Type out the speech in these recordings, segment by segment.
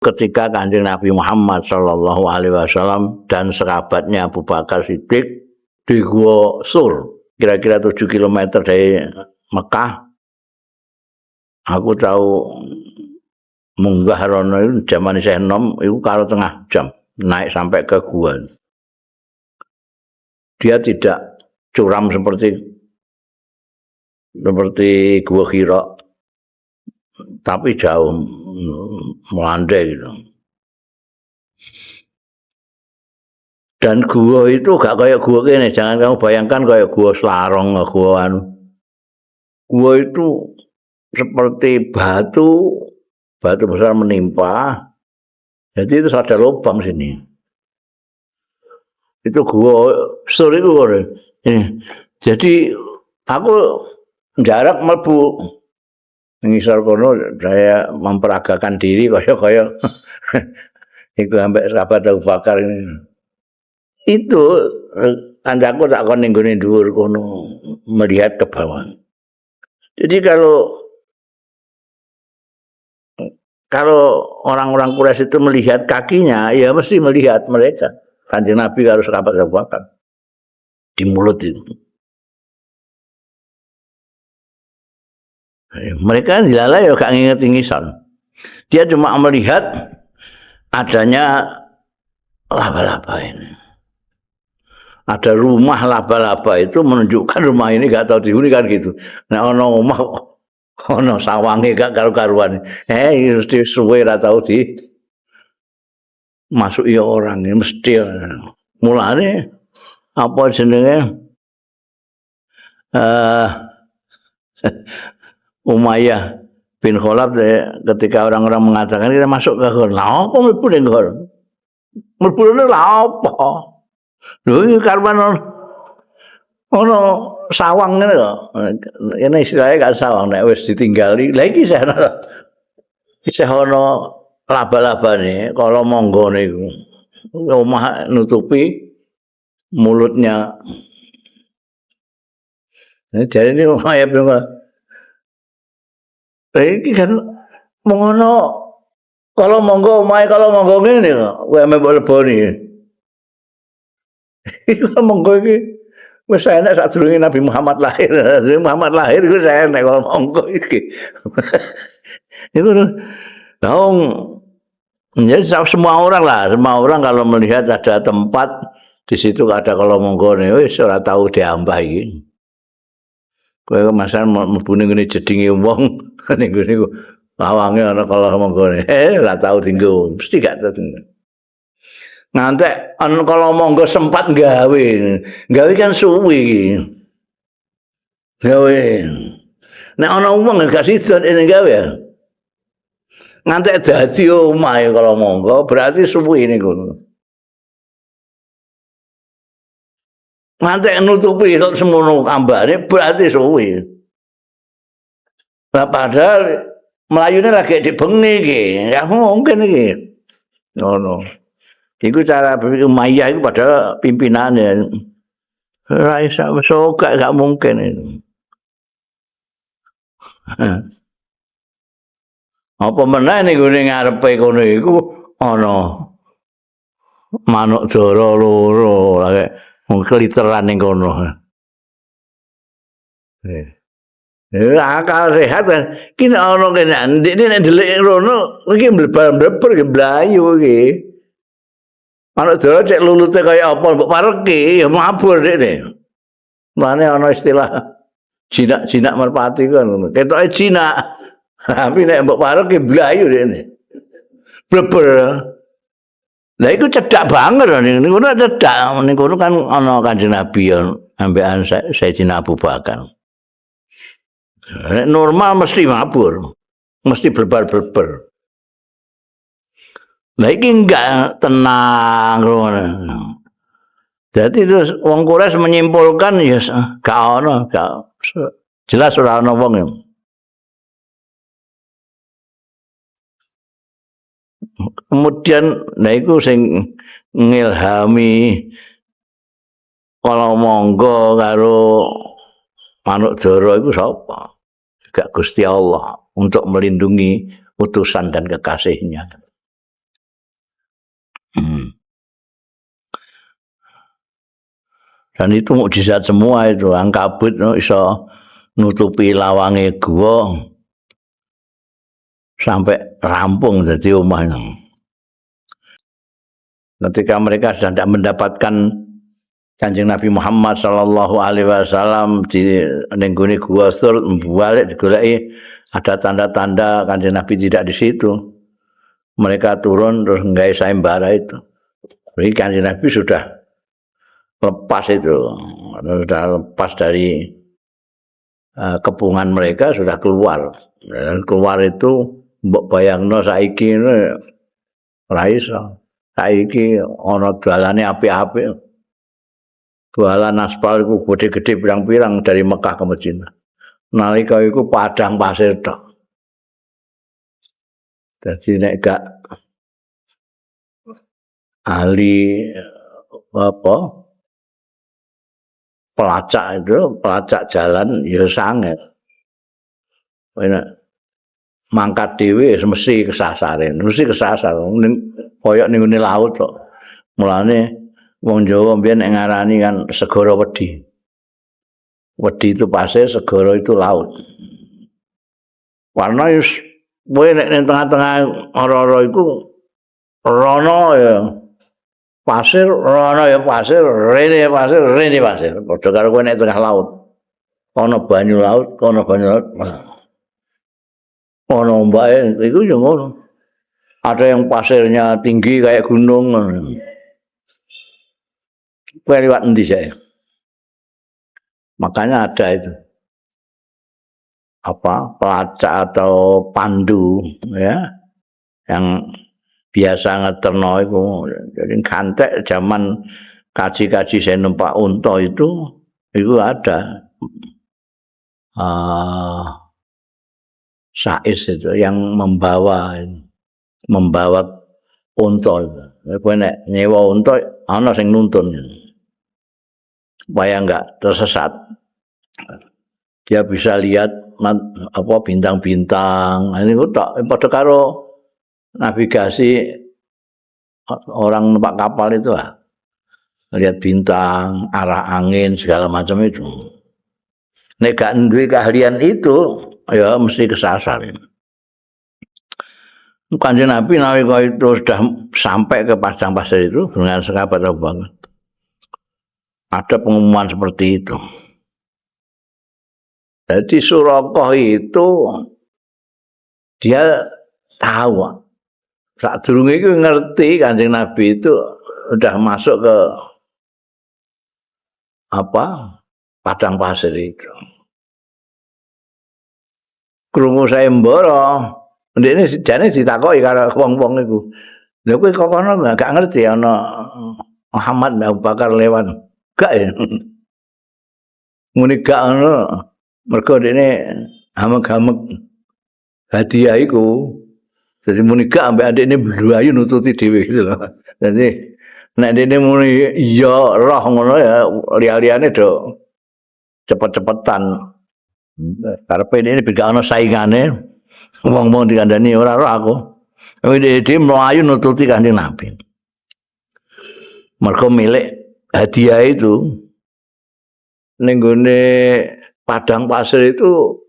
ketika Kanjeng Nabi Muhammad sallallahu alaihi wasallam dan sahabatnya Abu Bakar Siddiq di Gua Sur, kira-kira 7 km dari Mekah. Aku tahu munggah rono itu zaman isih enom itu karo tengah jam naik sampai ke gua. Dia tidak curam seperti Gua Hira, tapi jauh melandai gitu. Dan gua itu gak kayak gua kene, jangan kamu bayangkan kayak gua Selarong, gua anu. Gua itu seperti batu besar menimpa. Jadi itu ada lubang sini. Itu gua Sur itu. Jadi aku jarak mlebu ngisor kono saya memperagakan diri kaya iku sampai sahabat Abu Bakar ini. Itu kancaku tak kon ning gone dhuwur kono melihat ke bawah. Jadi kalau orang-orang Quraisy itu melihat kakinya, ya mesti melihat mereka. Kanjeng Nabi harus sahabat Abu Bakar di mulut itu. Mereka dilalai ya gak nginget-ngisor. Dia cuma melihat adanya laba-laba ini. Ada rumah laba-laba itu menunjukkan rumah ini gak tahu dihuni kan gitu. Nah ono omah ono sawange gak karu-karuan. Mesti suwe ra tau di masuk ya orang ini mesti. Mulane apa jenenge Umayyah bin Khalaf ketika orang-orang mengatakan kita masuk ke gor. Lah apa mlebu ning gor? Mlebune lha apa? Lho iki karuan ono sawang ngene kok. Ini istilahnya gak sawang nek wis ditinggali. Lah iki isih ono laba-labane kala monggone iku. Omah nutupi mulutnya. Nah, jadi ini Umayyah bin Khalaf. Iki kan mengono kalau monggo ngene kok kowe mbok leboni. Kalau monggo iki wis enak sadurunge Nabi Muhammad lahir. Sadurunge Muhammad lahir iku enak kalau monggo iki. Iku dong ya semua orang kalau melihat ada tempat di situ ada kalau monggone wis ora tahu diambah iki. Kowe masalah mlebune ngene jedinge wong ning ngene lawange ana kalau monggone. Ora tahu tinggo, mesti gak tahu. Ngantek kalau monggo sempat gawe kan suwi iki. Gawe. Nek ana wong gak sida ning gawe. Ngantek dadi omah kalau monggo berarti suwi niku. Ngantek nutupi kok semono ambane berarti suwi. Lah padahal melayune lagi dibengi iki. Ya mungkin iki. Ngono. Iku cara berpikir Umayyah itu padahal pimpinannya. Ora iso gak mungkin itu. Apa meneh niku ning ngarepe kono iku ana manuk dara loro lagi keliteran ning kono. Akal sehat kan ki ana kene ndekne nek ndelik rono iki mlebar-mlebar iki mlayu iki. Manuk dara cek lulute kaya apa mbok pareki ya mabur ndekne. Mane ana istilah jinak-jinak merpati kan ngono. Ketoke jinak. Tapi nek mbok pareki mlayu ndekne. Bleber. Lah iku cedak banget ning ngono cedak ning kono kan ana Kanjeng Nabi ya ambekan Sayyidina Abu Bakar. Nek normal mesti mabur. Mesti blebar-blebar. Lah iki enggak tenang ngono. Jadi terus wong Quraisy menyimpulkan ya gak ono, jelas ora ono wong. Kemudian nah iku sing ngilhami kalau monggo karo manuk dara iku sapa? Gak Gusti Allah untuk melindungi utusan dan kekasihnya. Dan itu mukjizat semua itu. Angkabut no, iso nutupi lawange gua sampai rampung jadi omahnya. Ketika mereka sudah tidak mendapatkan Kanjeng Nabi Muhammad sallallahu alaihi wasallam di nenggone gua Sur balik digoleki ada tanda-tanda Kanjeng Nabi tidak di situ. Mereka turun terus nggawe sayembara itu. Jadi Kanjeng Nabi sudah lepas itu. Sudah lepas dari kepungan mereka sudah keluar. Dan keluar itu mbok bayangno saiki ora iso. Saiki ana dalane apik-apik. Jualan aspal iku gede-gede pirang-pirang dari Mekah ke Madinah. Nalika iku padang pasir tok. Dadi nek gak ahli apa pelacak jalan ya sanget. Mangkat dhewe mesti kesasaren, mesti kesasar. Koyok ning ngene laut kok. Mulane wong Jawa mbiyen nek ngarani kan segara wedi. Wedi itu pasir, segara itu laut. Warna wis kowe nek ning tengah-tengah ora-ora iku rono ya pasir, rono ya pasir, rene pasir, rene pasir. Padha karo kowe nek tengah laut. Ana banyu laut, ana banyu laut. Ana ombake iku ya ngono. Ada yang pasirnya tinggi kayak gunung. Kowe liwat endi saya? Makanya ada itu apa pelacak atau pandu ya yang biasa ngeterno iku. Jadi kantek zaman kaji-kaji saya numpak unta itu ada sais itu yang membawa unta. Kowe nek nyewa unta ana sing nuntun supaya enggak tersesat. Dia bisa lihat apa bintang-bintang. Ini tok padha karo navigasi orang numpak kapal itu lihat bintang, arah angin segala macam itu. Nek gak duwe keahlian itu ya mesti kesasar. Kanjeng Nabi nalika itu sudah sampai ke padang pasir itu dengan sahabat Abu Bakar. Ada pengumuman seperti itu. Jadi Surakoh itu dia tahu. Saat durunge itu ngerti Kanjeng Nabi itu udah masuk ke padang pasir itu. Krungu sayembara, ndekne jane ditakoki karo wong-wong iku. Lha kowe kok kono gak ngerti ana Muhammad Abu Bakar lewat. Gak ya. Muni gak ngono. Mergo ndekne hamek-hamek hadiah iku. Jadi muni gak ambek adikne blayu nututi dhewe gitu lho. Dadi nek ndekne muni iya roh ngono ya liya-liyane do cepet-cepetan. Karepe ini gak ana saingane wong-wong dikandani ora roh aku. Dhewe mlayu nututi Kanjeng Nabi. Mergo milik hadiah itu ning gone padang pasir itu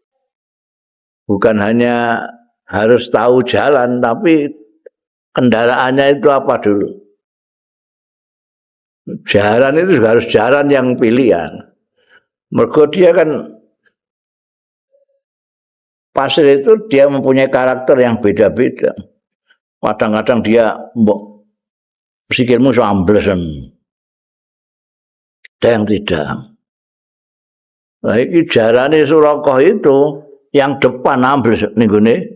bukan hanya harus tahu jalan tapi kendaraannya itu apa dulu. Jalan itu juga harus jalan yang pilihan. Mergo dia kan pasir itu dia mempunyai karakter yang beda-beda. Kadang-kadang dia sikilmu so amblesen. Ada yang tidak. Nah, ini jarane Surakoh itu yang depan ambles ninggone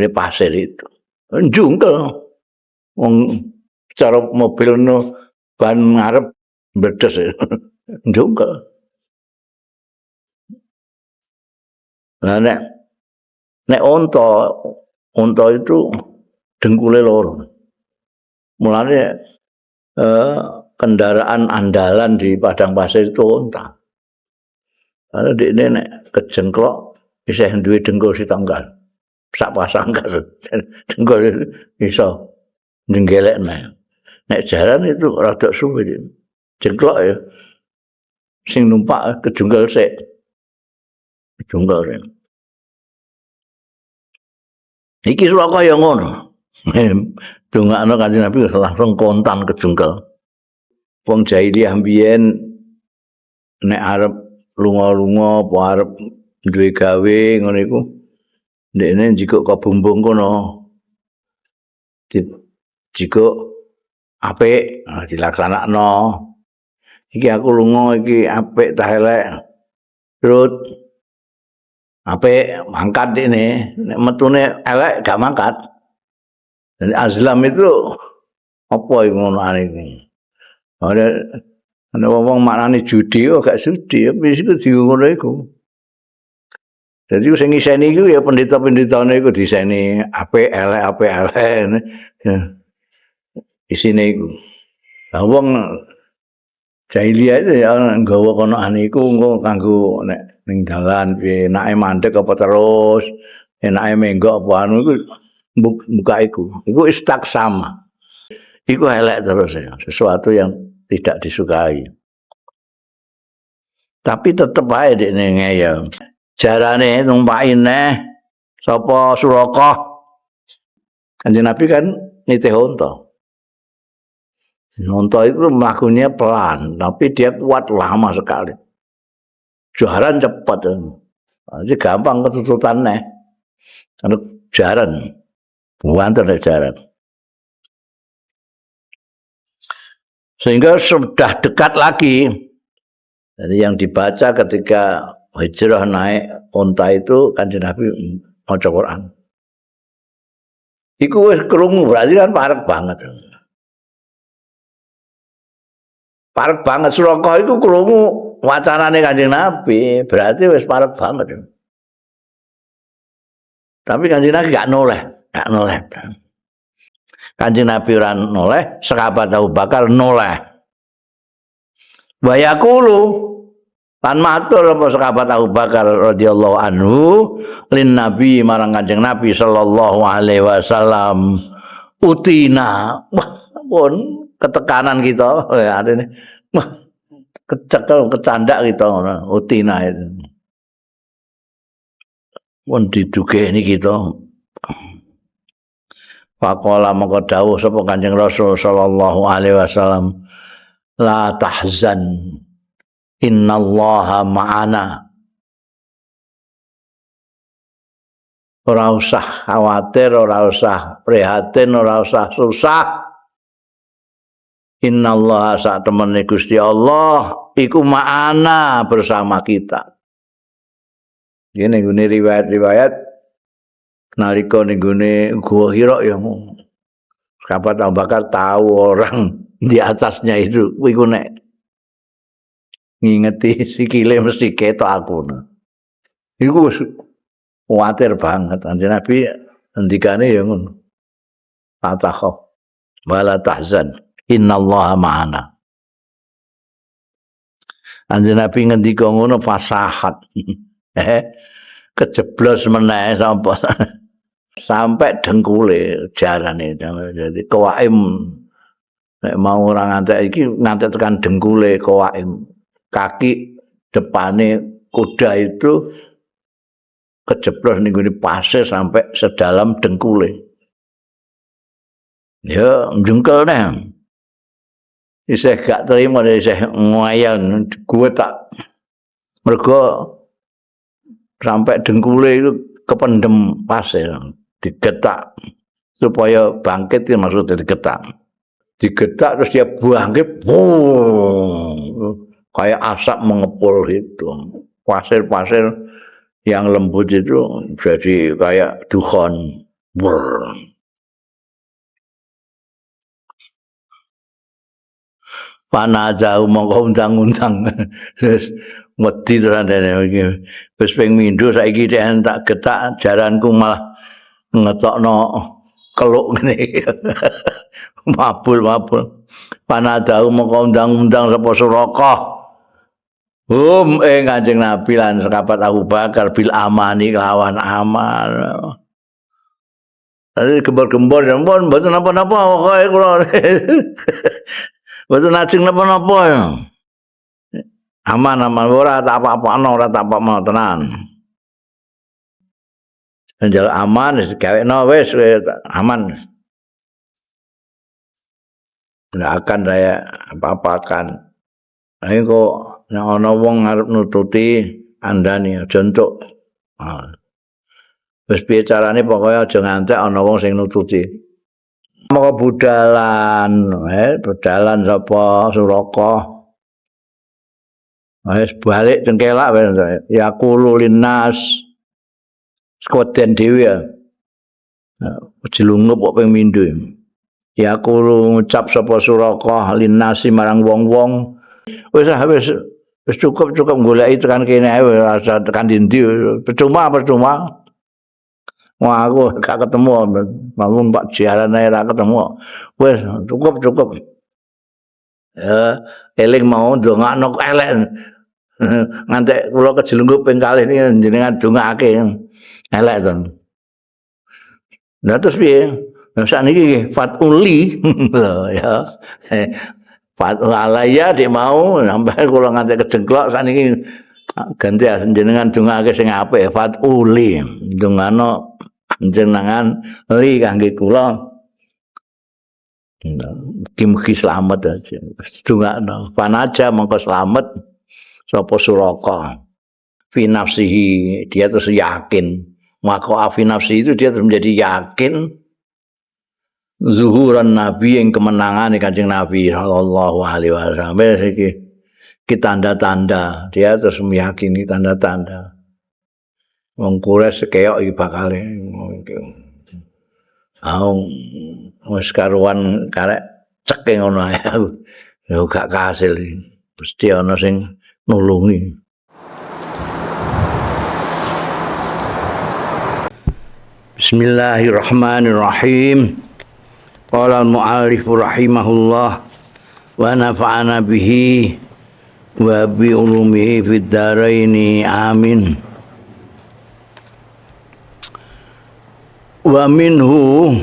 pasir itu. Njungkel. Wong cara mobil ban ngarep mbledes. Njungkel. Nah nek unta itu dengkule loro. Mulane kendaraan andalan di padang pasir itu unta. Karena dekne nek kejengklok isih duwe dengkul sitanggal. Sak pasang kas dengkul iso njenggelekne. Nek jalan itu rada suwe. Jengklok ya. Sing numpak kejungkel sik. Kejungkel sik. Iki Suraka ya ngono. Dongakno Kanjeng Nabi langsung kontan kejungkel. Wong jahiliyah mbiyen nek arep lunga-lunga apa arep duwe gawe ngono iku ndekne njikuk kebumbung kono. Jikuk apik dilaksanakno. Iki aku lunga iki apik ta elek. Terus apik mangkat ini nek metune elek gak mangkat. Dan azlam itu apa iku ngono iki. Ana wong maknane judi kok gak judi, wis iku ngono iku. Jadi sing ngiseni iku ya pendeta-pendetane iku diseni apik elek. Isine iku. Lah wong jahiliyah itu ya nggawa kono iku engko kanggo nek ning dalan piye enake mandek apa terus enake menggok apa anu iku buka iku. Iku istaksama. Iku elek terus ya, sesuatu yang tidak disukai. Tapi tetep ae dekne ngeyel. Jarane numpaki neh sapa Suraka. Kanjeng Nabi kan nitih unta. Unta itu melakukannya pelan, tapi dia kuat lama sekali. Jaran cepat. Jadi gampang ketututan neh. Karena jaran. Buantar jaran. Sehingga sudah dekat lagi. Jadi yang dibaca ketika hijrah naik unta itu Kanjeng Nabi maca Quran. Iku wis krungu berarti kan parek banget. Parek banget Suraka itu krungu wacanane Kanjeng Nabi, berarti wis parek banget. Tapi Kanjeng Nabi gak noleh. Kanjeng Nabi ora noleh, sahabat Abu Bakar noleh. Wa yaqulu lan matur apa sahabat Abu Bakar radhiyallahu anhu lin Nabi marang Kanjeng Nabi sallallahu alaihi wasallam utina. Wah, pun ketekanan kita ya artine wah kecekel kecandak kita utina itu. Pun didugeni kita. Faqala maka dawuh sapa Kanjeng Rasul sallallahu alaihi wasallam la tahzan innallaha ma'ana. Ora usah khawatir, ora usah prihatin, ora usah susah. Innallaha sak temene Gusti Allah iku ma'ana bersama kita. Ini gune riwayat-riwayat nalika ning gone Gua Hira ya sahabat Abu Bakar tahu orang di atasnya itu iku nek ngingeti sikile mesti ketok aku. Iku kuwatir banget Kanjeng Nabi ngendikane ya ngono. Tatakho wala tahzan innallaha ma'ana. Kanjeng Nabi ngendika ngono fasahat. Kejeblos meneh sampai dengkule jarane jadi kawaim nek mau ora ngantek iki ngantek tekan dengkule kawaim kaki depane kuda itu kejeblos ning gone pasir sampai sedalam dengkule ya njungkel neh isih gak terima isih ngoyang gue tak mergo sampai dengkule itu kependem pasir digetak supaya bangkit itu maksudnya digetak terus dia bangkit kayak asap mengepul itu pasir-pasir yang lembut itu jadi kayak dukhon panajau mongko undang-undang terus wedi terandane iki wis ping mindho saiki tak getak jaranku malah ngetokno keluk ngene mabul panadau mongko undang-undang sapa Suraka Kanjeng Nabi lan sahabat Abu Bakar bil amani lawan aman gembor-gembor ya mboten napa-napa kaya kula Mboten ajeng napa-napa ya. Aman-aman ora tak apa-apano, ora tak apa-apa tenan. Njal aman wis gawekno wis aman. Nggak akan saya apa-apakan. Nah, kok nek ana wong arep nututi andani aja entuk. Wis piye carane pokoke aja ngantek ana wong sing nututi. Maka budalan, budalan sapa Suraka. Wis balik cengkelak ya kulo linnas. Sekuten dhewe ya. Jelungup kok ping mindho. Ya kulo ngucap sapa Suraka linnasi marang wong-wong. Wis cukup goleki tekan kene ae rasa tekan ndi percuma. Wah aku gak ketemu mamun Pak Jiaran ae ra ketemu. Wis cukup. Ya eling mau ndongakno kok elek. Ngantek kula kejelunggup ping kalih niki jenengan dongakake. Elek to. Nah terus piye? Nah sakniki fatuli ya. Fatu alaya dik mau sampai kula nganti kejengklok sakniki ganti jenengan dongake sing apik fatuli. Dongano jenengan li kangge kula. Mugi-mugi slamet aja. Dongakno panaja mongko slamet sapa Suraka. Fi nafsihi dia terus yakin. Maka fi nafsi itu dia terus menjadi yakin zuhuran Nabi yang kemenangan Kanjeng Nabi sallallahu alaihi wasallam iki tanda-tanda dia terus meyakini tanda-tanda wong Quraisy keok iki bakal wis karuan karek cek ngono ae yo gak kasil mesti ana sing nulungi. Bismillahirrahmanirrahim. Qala al-mu'allif rahimahullah wa nafa'ana bihi wa bi ulumihi fid dharaini amin. Wa minhu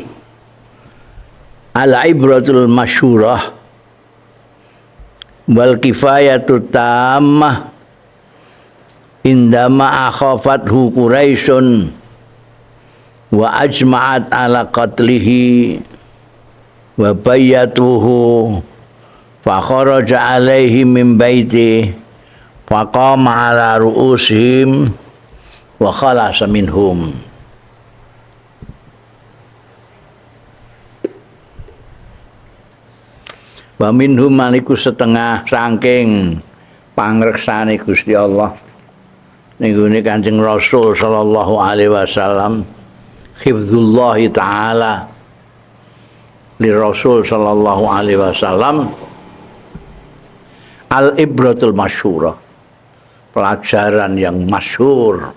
al-ibratul masyhurah wal kifayatu tammah indama akhafathu Quraisyun wa ajma'at ala qatlihi wa bayyatuhu fa kharaja alaihi min baiti fa qama ala ru'usihim wa khalasa minhum. Wa minhum maniku setengah saking pangreksane Gusti Allah nggone Kanjeng Rasul sallallahu alaihi wasallam hifdzullah taala li Rasul sallallahu alaihi wasallam al ibratul masyhurah, pelajaran yang masyhur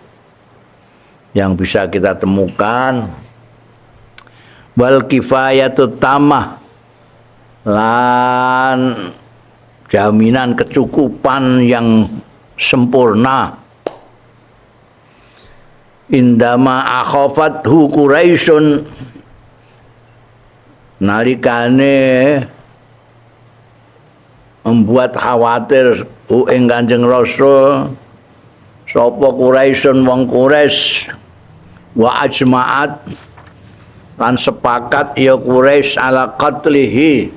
yang bisa kita temukan, wal kifayatut tamah, lan jaminan kecukupan yang sempurna. Indama akhafathu Quraisyun, nalikane membuat khawatir ing Kanjeng Rasul sapa Quraisyun wong Quraisy wa ajma'at lan sepakat ya Quraisy ala qatlihi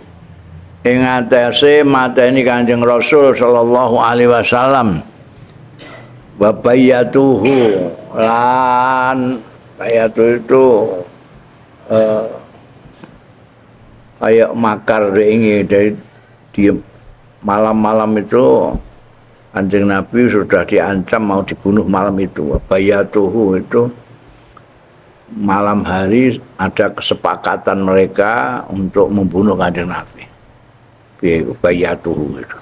ing atase mateni Kanjeng Rasul sallallahu alaihi wasallam wa bayatuhu lan bayatu itu kayak makar ini dari di malam-malam itu Kanjeng Nabi sudah diancam mau dibunuh malam itu. Bayatuhu itu malam hari ada kesepakatan mereka untuk membunuh Kanjeng Nabi. Bayatuhu itu.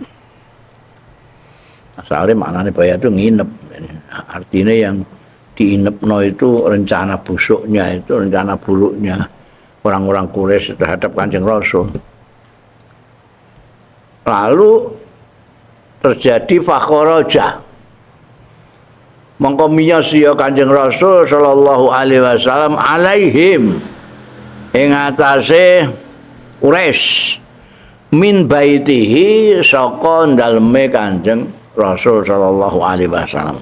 Asalnya maknanya bayatu nginep. Artinya yang diinepno itu rencana busuknya, itu rencana buruknya orang-orang Quraisy terhadap Kanjeng Rasul. Lalu terjadi fakharaja, mongko miyos ya Kanjeng Rasul sallallahu alaihi wasallam alaihim ing atase Quraisy min baitihi saka daleme Kanjeng Rasul sallallahu alaihi wasallam.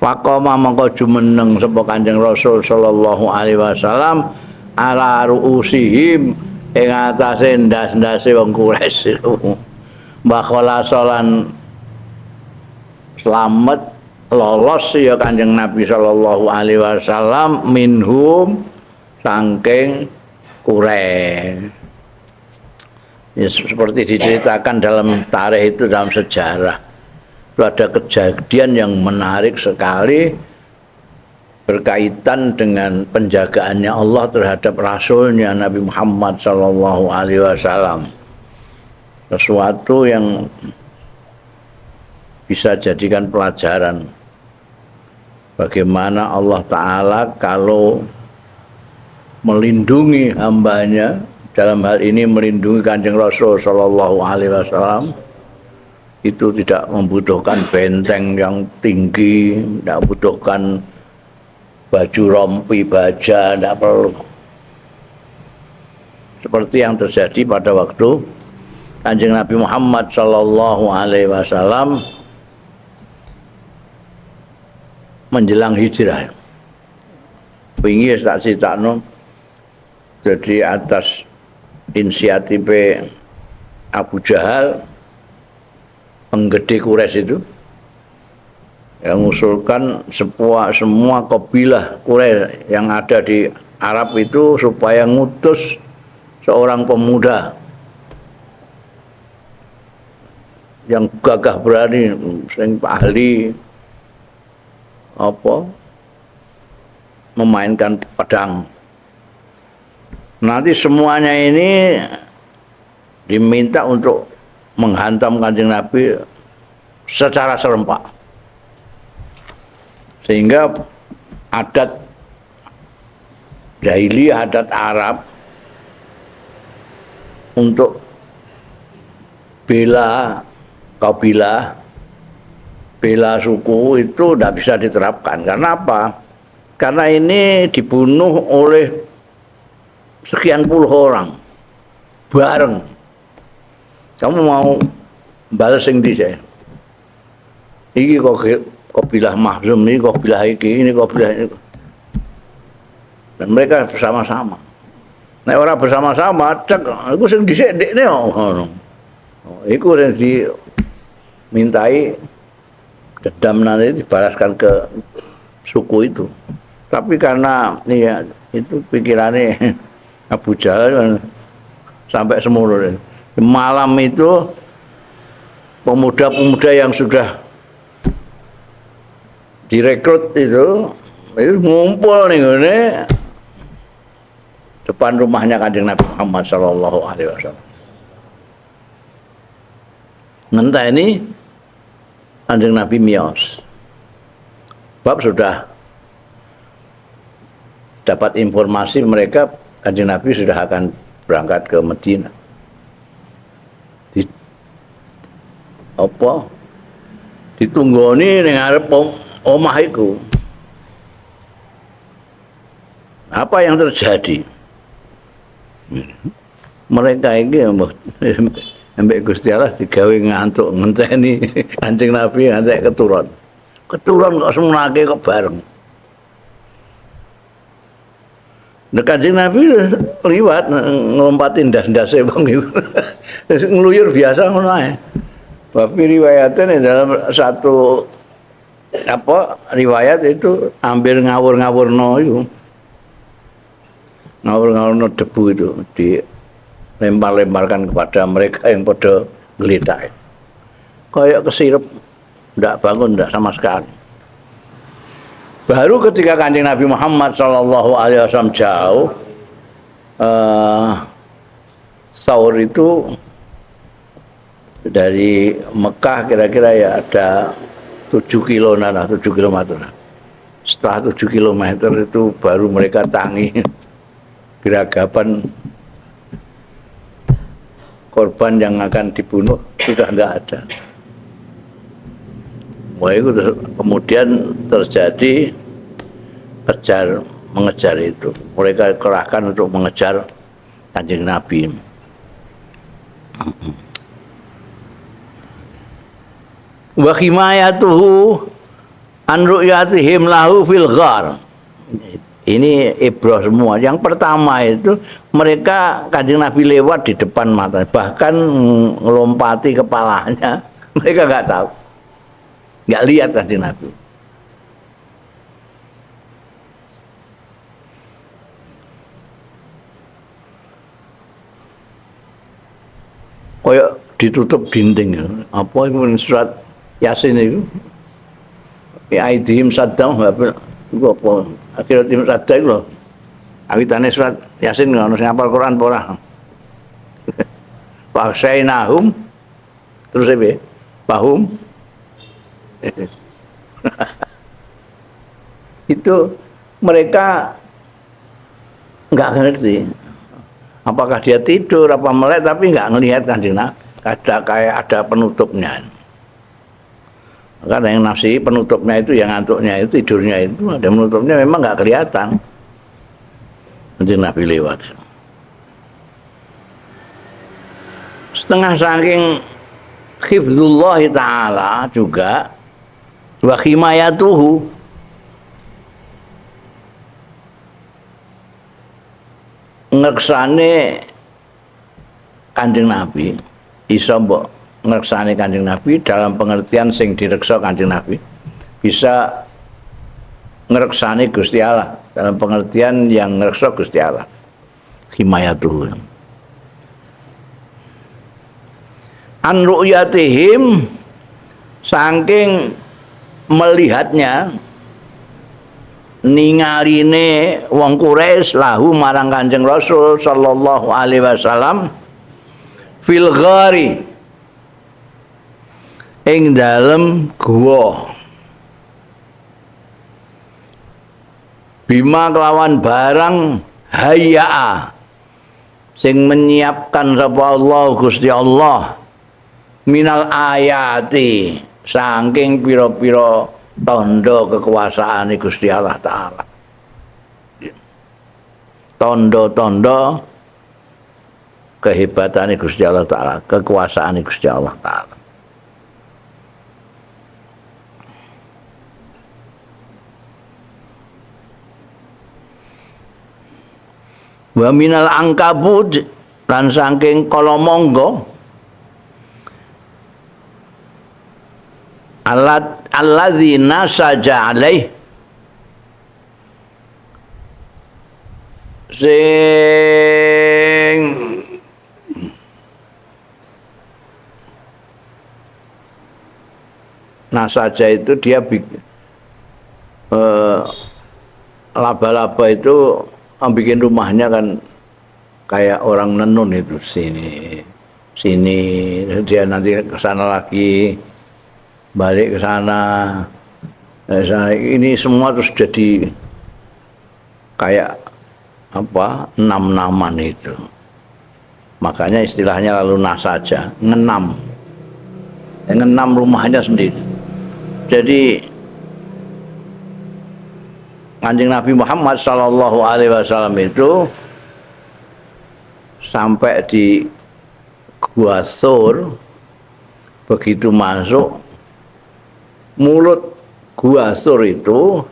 Faqama mangko jumeneng sapa Kanjeng Rasul sallallahu alaihi wasallam ala ruusihim ing atase ndas-ndase wong Quraisy. Bakhala salan slamet lolos ya Kanjeng Nabi sallallahu alaihi wasallam minhum saking Quraisy. Ya, seperti diceritakan dalam tarikh itu, dalam sejarah itu ada kejadian yang menarik sekali berkaitan dengan penjagaannya Allah terhadap Rasulnya Nabi Muhammad Sallallahu Alaihi Wasallam. Sesuatu yang bisa jadikan pelajaran bagaimana Allah Ta'ala kalau melindungi hambanya, dalam hal ini melindungi Kanjeng Rasul Sallallahu Alaihi Wasallam, itu tidak membutuhkan benteng yang tinggi, tidak membutuhkan baju rompi baja, tidak perlu. Seperti yang terjadi pada waktu Kanjeng Nabi Muhammad Sallallahu Alaihi Wasallam menjelang hijrah. Wingi tak critakno, jadi atas inisiatif Abu Jahal, penggede Quraisy itu, yang mengusulkan semua kabilah Quraisy yang ada di Arab itu supaya ngutus seorang pemuda yang gagah berani, sing ahli memainkan pedang. Nanti semuanya ini diminta untuk menghantam Kanjeng Nabi secara serempak, sehingga adat jahiliyah, adat Arab untuk bela kabilah, bela suku itu tidak bisa diterapkan. Karena apa? Karena ini dibunuh oleh sekian puluh orang bareng. Kamu mau balas yang di saya? Iki kok kabilah Mahzum, ini kabilah ini kabilah ini. Dan mereka bersama-sama. Nek orang bersama-sama, cek, aku sing dhisik ndekne ngono. Iku sing dimintai dendam nanti dibalaskan ke suku itu. Tapi karena ya itu pikirannya Abu Jahal sampai semuanya. Malam itu pemuda-pemuda yang sudah direkrut itu ngumpul nih ngene depan rumahnya Kanjeng Nabi Muhammad Sallallahu Alaihi Wasallam. Ngenteni Kanjeng Nabi miyos. Bab sudah dapat informasi mereka Kanjeng Nabi sudah akan berangkat ke Madinah. Ditunggoni ning arep omah iku. Apa yang terjadi? Mereka ini ambek Gusti Allah digawe ngantuk ngenteni Kanjeng Nabi ngantek keturun. Keturun kok semunake kok bareng. Nek Kanjeng Nabi liwat nglompatin ndas-ndase wong iku. Ngluyur biasa ngono ae. Tapi riwayatnya dalam satu riwayat itu hampir ngawur-ngawurno itu. Ngawur-ngawurno debu itu dilempar-lemparkan kepada mereka yang pada ngelidak. Kayak kesirep, tidak bangun, tidak sama sekali. Baru ketika Kanjeng Nabi Muhammad Sallallahu Alaihi Wasallam jauh, sahur itu dari Mekah kira-kira ya ada 7 kilometer. Setelah 7 kilometer itu baru mereka tangi geragapan korban yang akan dibunuh sudah tidak ada. Wah, itu kemudian terjadi kejar mengejar itu. Mereka kerahkan untuk mengejar Kanjeng Nabi. Wa himayatuhu an ru'yatihim lahu fil ghar. Ini ibrah semua. Yang pertama itu mereka Kanjeng Nabi lewat di depan mata, bahkan ngelompati kepalanya. Mereka nggak tahu, nggak lihat Kanjeng Nabi. Kayak ditutup dinding. Apa itu surat Yasin itu? Ya aidhim saddam itu apa? Akhirnya tim sadda itu loh. Awitane surat Yasin ngono sing hafal Quran apa ora? Faksainahum terus apa? Pahum. Itu mereka nggak ngerti. Apakah dia tidur apa melek tapi nggak ngelihat Kanjeng Nabi. Ada penutupnya. Karena yang nafsi penutupnya itu, yang ngantuknya itu, tidurnya itu, ada penutupnya memang nggak kelihatan. Kanjeng Nabi lewat. Setengah saking hifdzullah ta'ala juga wa himayatuhu, ngersane Kanjeng Nabi iso mbok ngersane Kanjeng Nabi dalam pengertian sing direksa Kanjeng Nabi, bisa ngersane Gusti Allah dalam pengertian yang ngereksa Gusti Allah. Himayatuhu an ru'yatihim, saking melihatnya ningaline wong Quraisy lahu marang Kanjeng Rasul sallallahu alaihi wasallam fil ghari, ing dalem gua, bima kelawan barang hayya sing menyiapkan sapa Allah Gusti Allah minal ayati, saking pira-pira tanda kekuasaan Gusti Allah Ta'ala, tanda-tanda kehebatan Gusti Allah Ta'ala, kekuasaan Gusti Allah Ta'ala. Wa minal angkabut, lan saking kalomonggo alladzi nasaja alaih, sing nasaja itu dia laba-laba itu bikin rumahnya kan kayak orang nenun itu, sini dia nanti ke sana lagi, balik ke sana. Ini semua terus jadi kayak apa, enam-naman itu. Makanya istilahnya lalu nasaja, ngenam. Ngenam rumahnya sendiri. Jadi Kanjeng Nabi Muhammad sallallahu alaihi wasallam itu sampai di Gua Thur, begitu masuk mulut Gua Thur itu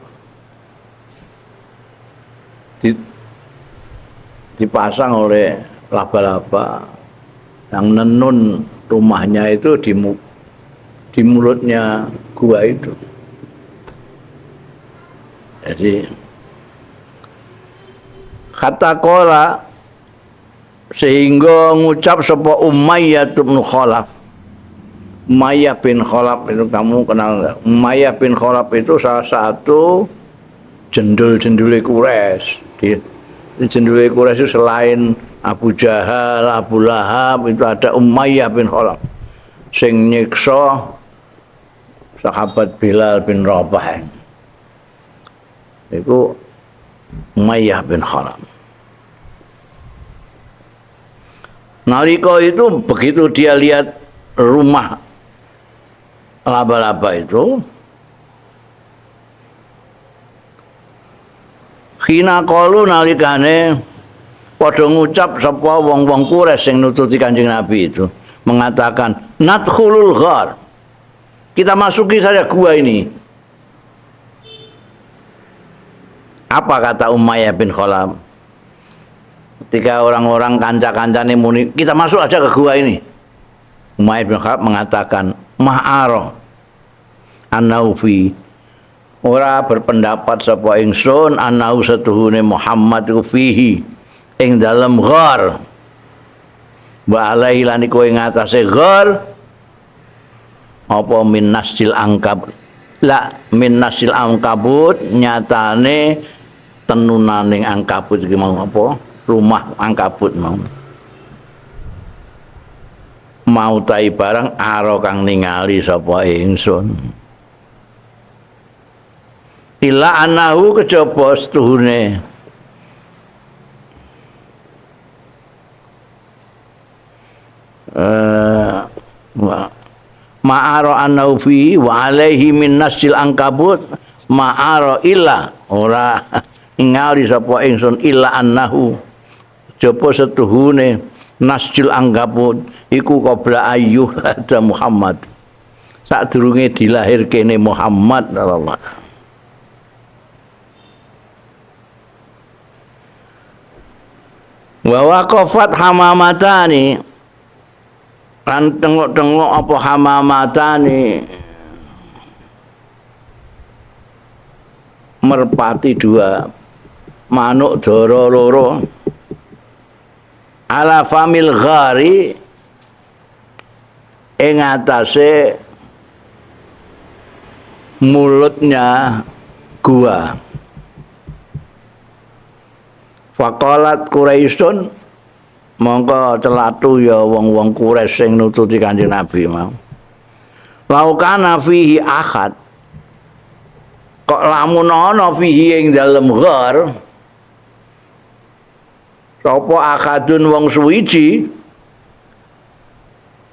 dipasang oleh laba-laba yang nenun rumahnya itu di mulutnya gua itu. Jadi kata kola, sehingga ngucap sapa Umayyah bin Khalaf. Umayyah bin Khalaf itu kamu kenal nggak? Umayyah bin Khalaf itu salah satu jendul-jendule Quraisy. Di jendule Quraisy itu selain Abu Jahal, Abu Lahab, itu ada Umayyah bin Khalaf sing nyiksa sahabat Bilal bin Rabah. Itu Umayyah bin Khalaf. Nalika itu begitu dia lihat rumah laba-laba itu, Hina qalu nalikane padha ngucap sapa wong-wong Quraisy sing nututi Kanjeng Nabi itu mengatakan nadkhulul ghar. Kita masuki saja gua ini. Apa kata Umayyah bin Khalaf? Ketika orang-orang kanca-kancane muni, kita masuk aja ke gua ini. Umayyah bin Khalaf mengatakan, "Ma'ara an-naufi." Ora berpendapat sapa ingsun anau setuhune Muhammad iku fihi ing dalem ghar. Wa alaihi lan iku ing atase ghar apa min nasil angkab. La min nasil angkabut nyatane tenunaning angkabut iki mau apa? Rumah angkabut mau. Mau tai barang aro kang ningali sapa ingsun. Ila anahu kejaba setuhune ma'ara anahu fi wa alaihi min nasil angkabut ma'ara illa ora ningali sapa ingsun illa anahu kejaba setuhune nasil angkabut iku qabla ayyuh ada Muhammad sadurunge dilahirkene Muhammad sallallahu wa waqafat hamamatani lan tengok-tengok apa hamamatani merpati dua manuk dara loro ala famil ghari ing atase mulutnya gua. Faqalat Quraisyun mongko celatu ya wong-wong Quraisy sing nututi Kanjeng Nabi mau. Laukana fihi ahad. Kok lamun ana fihi ing dalem ghar sapa akadun wong suwiji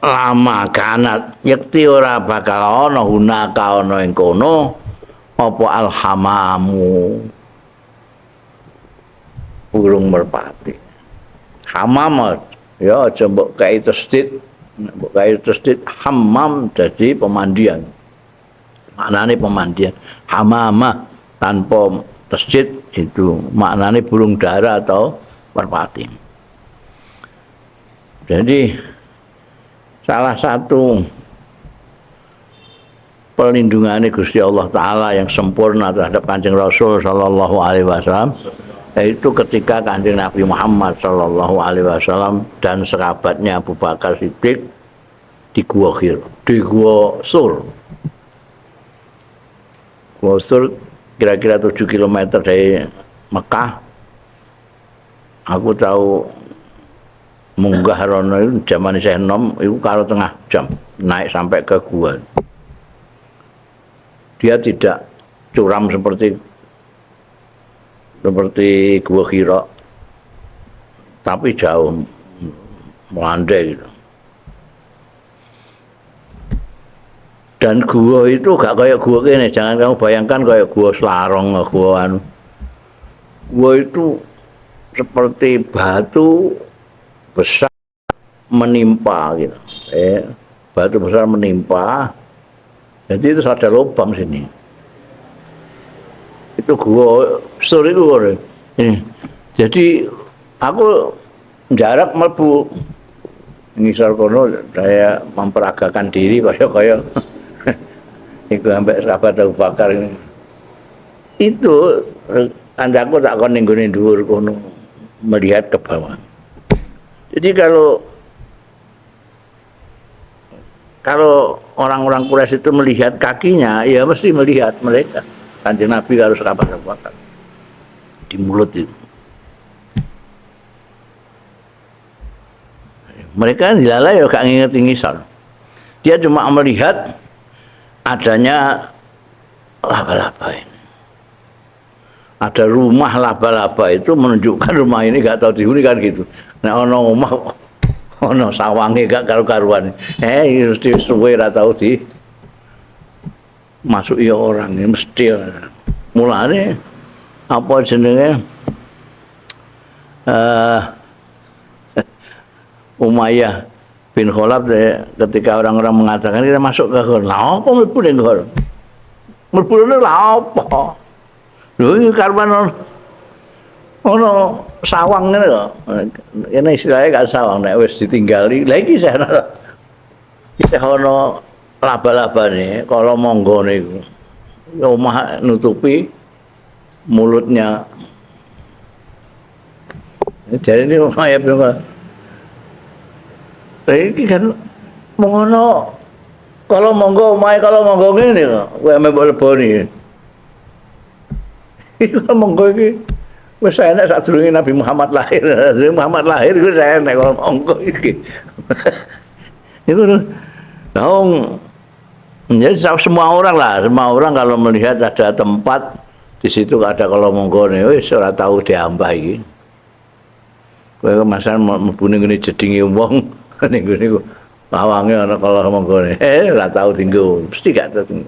lama kanat yakti ora bakal ana hunaka ana ing kono apa alhamamu burung merpati. Hamam ya aja mbok kae tasdid, mbok kae tasdid hammam dadi pemandian. Maknane pemandian. Hamamah tanpa tasdid itu maknane burung dara atau merpati. Jadi salah satu perlindungan Gusti Allah Ta'ala yang sempurna terhadap Kanjeng Rasul Sallallahu Alaihi Wasallam yaitu ketika Kanjeng Nabi Muhammad Sallallahu Alaihi Wasallam dan sahabatnya Abu Bakar Siddiq di Gua Hira, di Gua Sur. Gua Sur kira-kira 7 km dari Mekah. Aku tahu munggah rono itu zaman saya enom itu karo tengah jam naik sampai ke gua. Dia tidak curam seperti Gua Hira, tapi jauh melandai gitu. Dan gua itu gak kayak gua gini, jangan kamu bayangkan kayak gua Selarong, gua anu. Gua itu seperti batu besar menimpa gitu. Batu besar menimpa. Jadi itu ada lubang sini. Itu gua Sur itu ini. Jadi aku jarak mlebu ngisor kono saya memperagakan diri kaya iku sampai sahabat Abu Bakar ini. Itu kancaku tak kon ning gone dhuwur kono melihat ke bawah. Jadi kalau orang-orang Quraisy itu melihat kakinya, ya mesti melihat mereka. Kanjeng Nabi harus sahabat Abu Bakar di mulut itu. Mereka dilalai ya gak nginget ngisor. Dia cuma melihat adanya laba-laba ini. Ada rumah laba-laba itu menunjukkan rumah ini gak tahu dihuni kan gitu. Nah ono omah ono sawange gak karu-karuan. Mesti suwe ra tau di masuk ya orang ini mesti mulane apa jenenge Umayyah bin Khalaf ketika orang-orang mengatakan kita masuk ke Ghor. Lah apa mlebu ning Ghor? Mlebu lah apa? Lho iki karepan ono sawang ngene kok. Kene istilahnya gak sawang nek wis ditinggali. Lah iki isih ono laba-labane kala monggone iku. Omah nutupi mulutnya. Jadi ini kayak bilang, ini kan mengono kalau monggo gini kok, gue ambil leboni. Kalau monggo ini, gue saya enak saat dulu Nabi Muhammad lahir, gue saya enak kalau monggo ini. Itu dong. Jadi semua orang kalau melihat ada tempat di situ ada kalau monggo nih, wis ora tahu diambah iki. Kowe masalah mlebu ning ngene jedinge wong ning ngene lawange ana kalau monggo nih. Ora tahu tinggo, mesti gak tahu.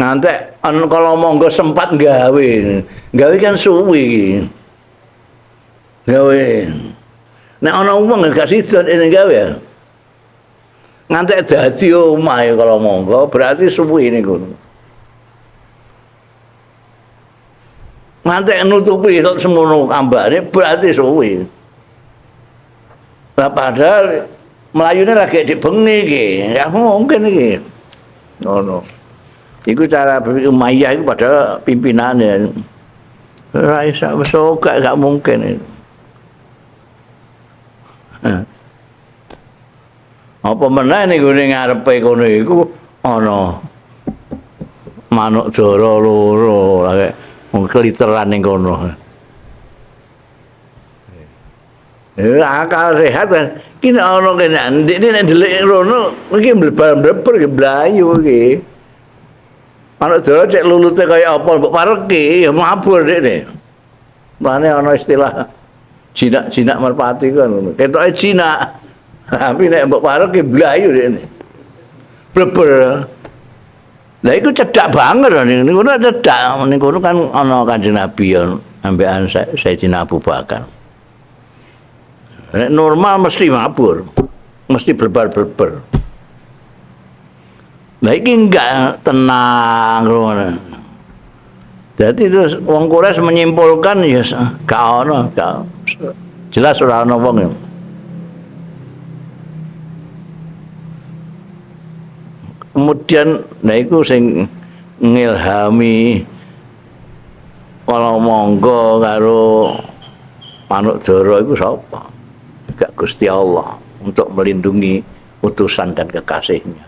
Ngantek ana kalau monggo sempat gawe kan suwi iki. Gawe. Nek ana wong gak sida ning gawe ya. Ngantek dadi omah kalau monggo berarti suwi niku. Ngantek nutupi kok semono ambane berarti suwi. Lah padahal melayune lagi di bengi iki, ya mungkin iki. Ngono. Iku cara berpikir Umayyah iku padahal pimpinannya. Ora iso gak mungkin. Apa meneh niku ning ngarepe kono iku ana manuk dara loro lagi keliteran ning kono. Akal sehat iki nek ana kene ndekne nek ndelik rono iki mlebar-mlebar iki blayu iki. Manuk dara cek lulute kaya apa mbok pareki ya mabur dekne. Mane ana istilah jinak-jinak merpati kan. Ketoke jinak. Tapi nek mbok parek ki blayu rene. Bleber. Lah iku cedak banget ning kono cedak. Ning kono kan ana Kanjeng Nabi ya ambekan Sayyidina Abu Bakar. Nek normal mesti mabur. Mesti blebar-bleber. Lah iki enggak tenang ngono. Jadi itu wong Quraisy menyimpulkan ya gak ono, jelas ora ono wong. Kemudian nah iku sing ngilhami kalau monggo karo manuk dara iku sapa? Gak Gusti Allah untuk melindungi utusan dan kekasihnya.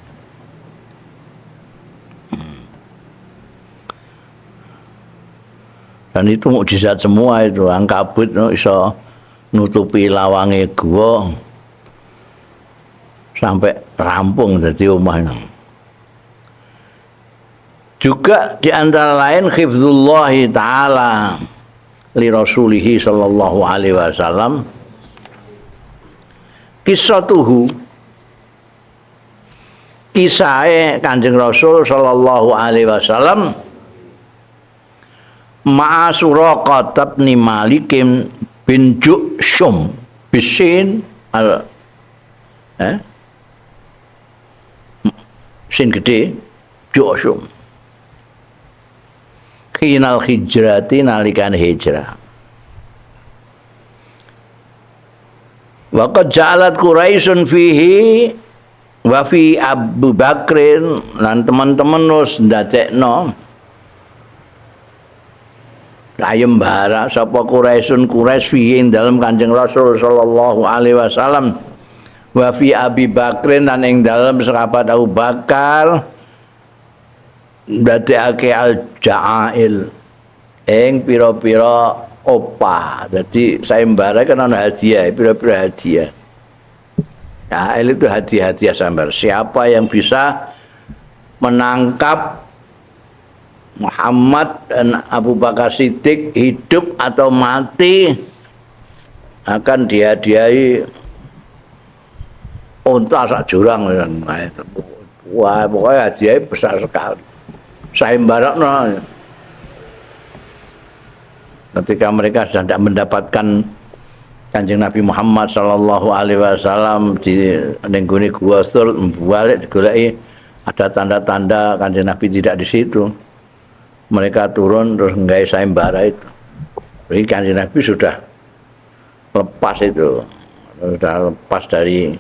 Dan itu mukjizat semua itu. Angkabut no, iso nutupi lawange gua sampai rampung jadi omah. Juga di antara lain hifdzullah taala li rasulih sallallahu alaihi wasallam kisatuhu kisahe Kanjeng Rasul sallallahu alaihi wasallam ma'a Suraqah bin Malik bin Ju'shum bisin al sin gede Ju'shum kinal hijrati nalikan hijrah. Waqad ja'alat Quraisyun fihi wa fi Abu Bakrin lan teman-teman wis ndadekno ayembara sapa Quraisyun Quraisy fihi dalam Kanjeng Rasul sallallahu alaihi wasallam wa fi Abi Bakrin lan ing dalem sahabat Abu Bakar ndadekake al-ja'ail ing pira-pira opah. Jadi sayembara kan ana hadiah, pira-pira hadiah. Ja'ail itu hadiah-hadiah sayembara. Siapa yang bisa menangkap Muhammad dan Abu Bakar Siddiq hidup atau mati akan dihadiahi unta sak jurang. Wah, pokoknya hadiahnya besar sekali. Sayembara no. ketika mereka sudah tidak mendapatkan Kanjeng Nabi Muhammad sallallahu alaihi wasallam di nenggone gua Sur balik digoleki ada tanda-tanda Kanjeng Nabi tidak di situ. Mereka turun terus nggawe sayembara itu. Jadi Kanjeng Nabi sudah lepas itu. Sudah lepas dari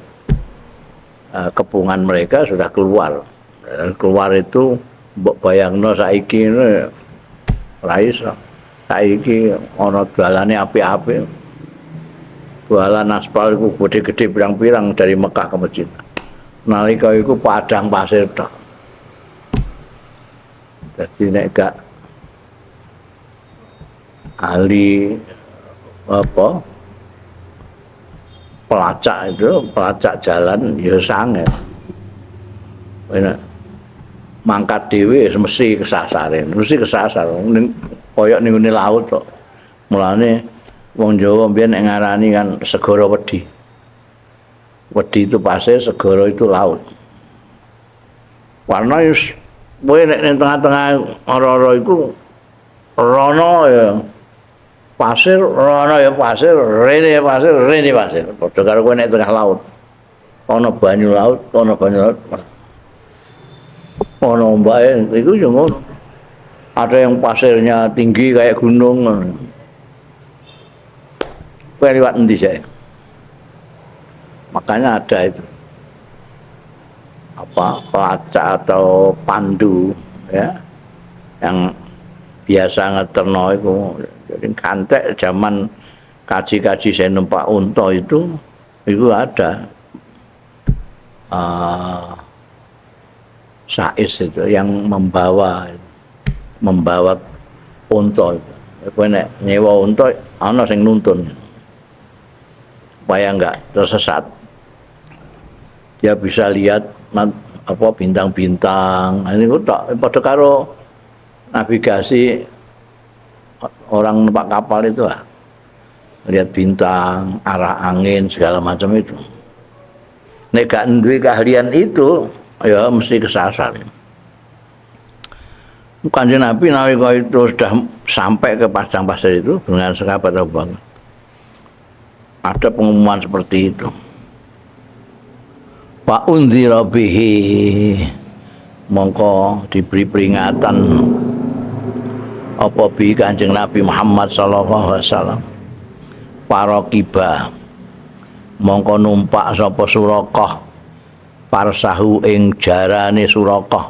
kepungan mereka, sudah keluar. Keluar itu mbok bayangno saiki ora iso. Saiki ana dalane apik-apik. Jualan aspal itu gede-gede pirang-pirang dari Mekah ke Madinah. Nalika iku padang pasir tok. Dadi nek gak ahli apa pelacak jalan ya sange. Enak mangkat dhewe mesti kesasar ning koyo ning laut kok. Mulane wong Jawa mbiyen nek ngarani kan segara wedi. Wedi itu pasir, segara itu laut. Warna wis kowe nek ning tengah-tengah ora-ora iku rono ya pasir, rono ya pasir, rene pasir, rene pasir. Padha karo kowe nek tengah laut. Ana banyu laut, ana banyu laut. Ana ombake iku yo ngono. Ada yang pasirnya tinggi kayak gunung. Lewat endi saya. Makanya ada itu apa pelacak atau pandu ya yang biasa ngeterno itu. Jadi kantek zaman kaji-kaji saya numpak unta itu ada sais itu yang membawa unta itu. Kowe nek nyewa unta ana sing nuntun. Supaya enggak tersesat. Dia bisa lihat apa bintang-bintang. Ini kok pada karo navigasi orang numpak kapal itu lah. Lihat bintang, arah angin segala macam itu. Nek gak duwe keahlian itu, ya mesti kesasar. Kanjeng Nabi nalika itu sudah sampai ke padang pasir itu dengan sahabat Abu Bakar. Ada pengumuman seperti itu. Wa unzira bihi, mongko diberi peringatan apa bi Kanjeng Nabi Muhammad sallallahu alaihi wasallam. Para kiba mongko numpak sapa Suraqah parsahu ing jarane Suraqah.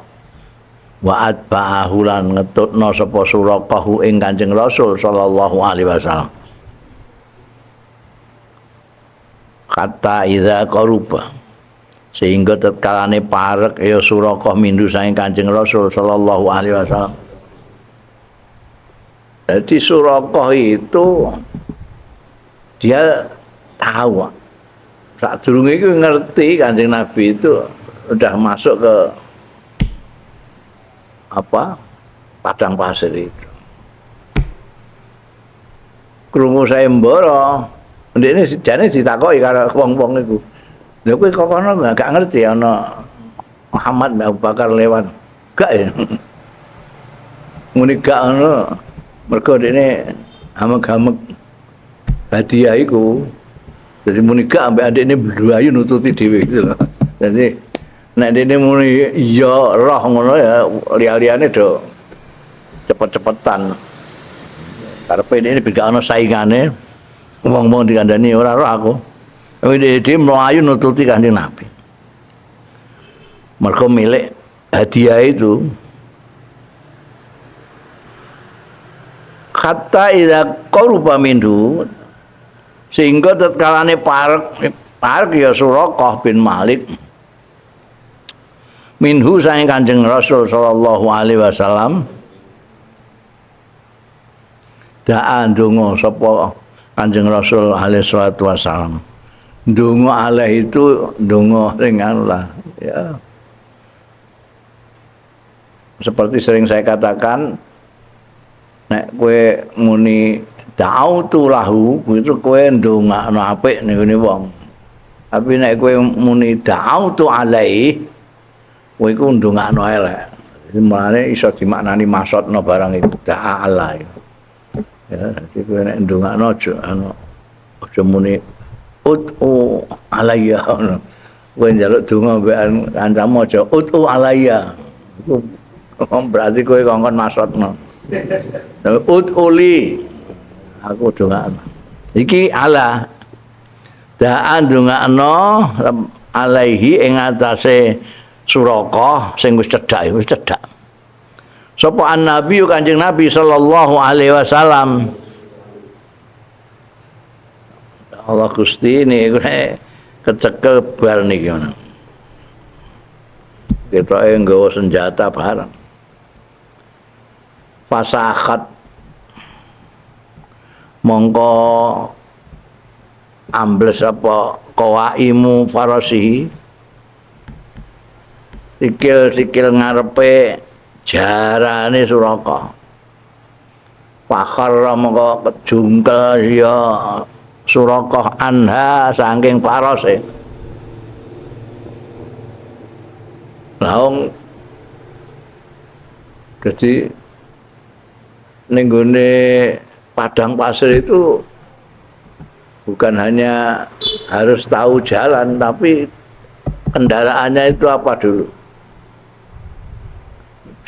Wa atba'ahu lan ngetutna sapa Suraqah ing Kanjeng Rasul sallallahu alaihi wasallam. Kata idza qaruba sehingga tatkalane parek ya Suraqah mindu saking Kanjeng Rasul sallallahu alaihi wasallam. Jadi Suraqah itu dia tahu sadurunge iku ngerti Kanjeng Nabi itu udah masuk ke apa padang pasir itu. Krungu sayembara ndekne jane ditakoki karo wong-wong iku. Lha kowe kok kono gak ngerti ana Muhammad Abu Bakar lewat. Gak ya. Muni gak ngono. Mergo dekne amek-amek hadiah iku. Jadi muni gak ambek adikne belayu nututi dhewe gitu. Jadi nek dekne muni iya roh ngono ya liya-liyane do cepet-cepetan. Karepe ini gak ana saingane. Wong-wong dikandani ora roh aku. Dia melayu nututi Kanjeng Nabi. Mergo milik hadiah itu. Kata idza qaruba minhu sehingga tatkalane parek ya Suraqah bin Malik minhu saking Kanjeng Rasul sallallahu alaihi wasallam da'a ndonga sapa Kanjeng Rasul alaihi salatu wasallam. Ndonga alaih itu ndonga sing lah ya. Seperti sering saya katakan nek kowe muni da'autu lahu itu kowe ndongakno apik ning wong. Tapi nek kowe muni da'autu alaih kowe iku ndongakno elek. Mulane iso dimaknani maksudna barang itu da'a alaih. Ya, dadi kowe nek ndongakno aja muni alayya ngono. Kowe njaluk donga mbek kancamu aja alayya. Iku berarti kowe kongkon maksudno. Uli aku dongakno. Iki ala daan dongakno alaihi ing atase Suraka sing wis cedhak. Sapa an-nabi Kanjeng Nabi sallallahu alaihi wasallam. Allah Gusti ini kecekel bar niki ngono. Ketoke nggawa senjata bareng. Fasahat mongko ambles apa kawaimu farasi sikil ngarepe jarane Suraka. Pakar mongko kejungkel ya Suraka anha saking parose. Laung jadi ning gone padang pasir itu bukan hanya harus tahu jalan tapi kendaraannya itu apa dulu.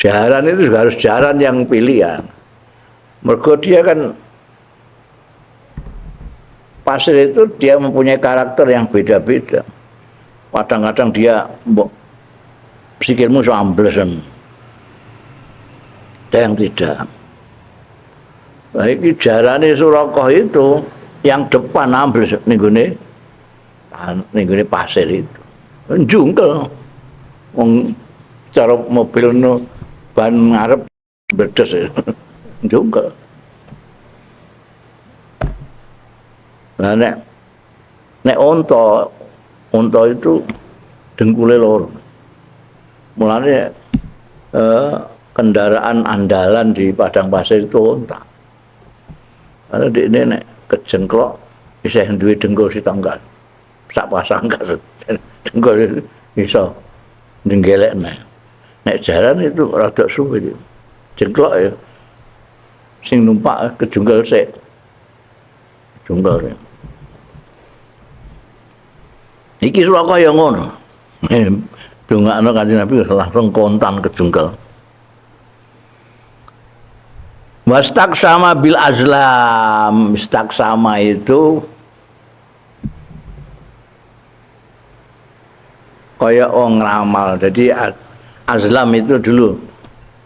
Jalan itu juga harus jalan yang pilihan. Mergo dia kan pasir itu dia mempunyai karakter yang beda-beda. Kadang-kadang dia sikilmu so amblesen. Ada yang tidak. Nah, ini jarane Suraka itu yang depan ambles ninggone pasir itu. Jungkel. Wong cara mobil no ban ngarep bedes jungkel. Nah nek unta itu dengkule loro. Mulane kendaraan andalan di padang pasir itu unta. Karena di ini nek kejengklok bisa duwe dengkul sitanggal. Sak pasang gas dengkul iso ndenggelekne. Nek jalan itu rada suwe iki. Jengklok ya. Sing numpak kejungkel sik. Jungkel. Iki Suraka ya ngono. Dongakno Kanjeng Nabi langsung kontan kejungkel. Wastaksama bil azlam. Istaksama itu kaya wong ramal. Jadi azlam itu dulu.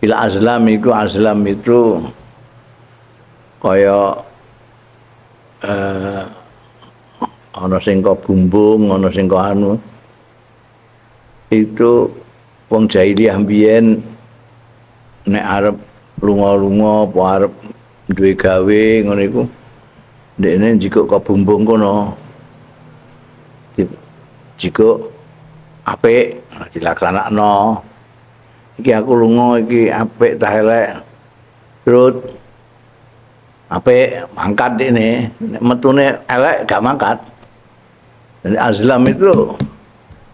Bil azlam itu kaya ana sing kok bumbung, ana sing kok anu. Itu wong jahiliyah mbiyen nek arep lunga-lunga apa arep duwe gawe ngono iku ndekne njikuk kok bumbung kono. Jikuk apik dilaksanakno. Iki aku lunga iki apik ta elek. Terus apik mangkat ini, nek metune elek gak mangkat. Jadi azlam itu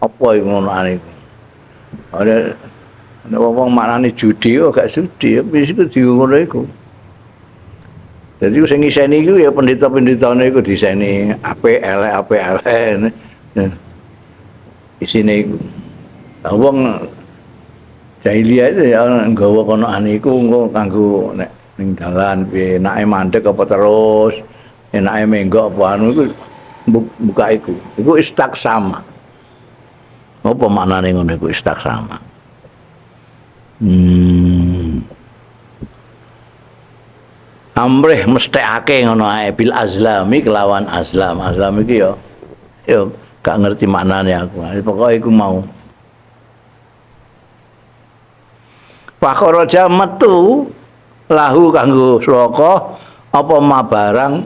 apa iku ngono iku. Ada wong maknane judi kok gak judi, wis iku ngono iku. Jadi sing ngiseni iku ya pendeta-pendetane iku diseni apik elek. Isine iku. Wong jahiliyah itu ya nggawa kono iku engko kanggo nek ning dalan piye enake mandek apa terus enake menggok apa anu iku buka iku istaksama. Apa maknane ngono iku istaksama? Amrih mesthekake ngono ae bil azlami kelawan azlam. Azlam iki yo gak ngerti maknane aku. Pokoke iku mau. Fakharaja metu lahu kanggo Suraka apa ma barang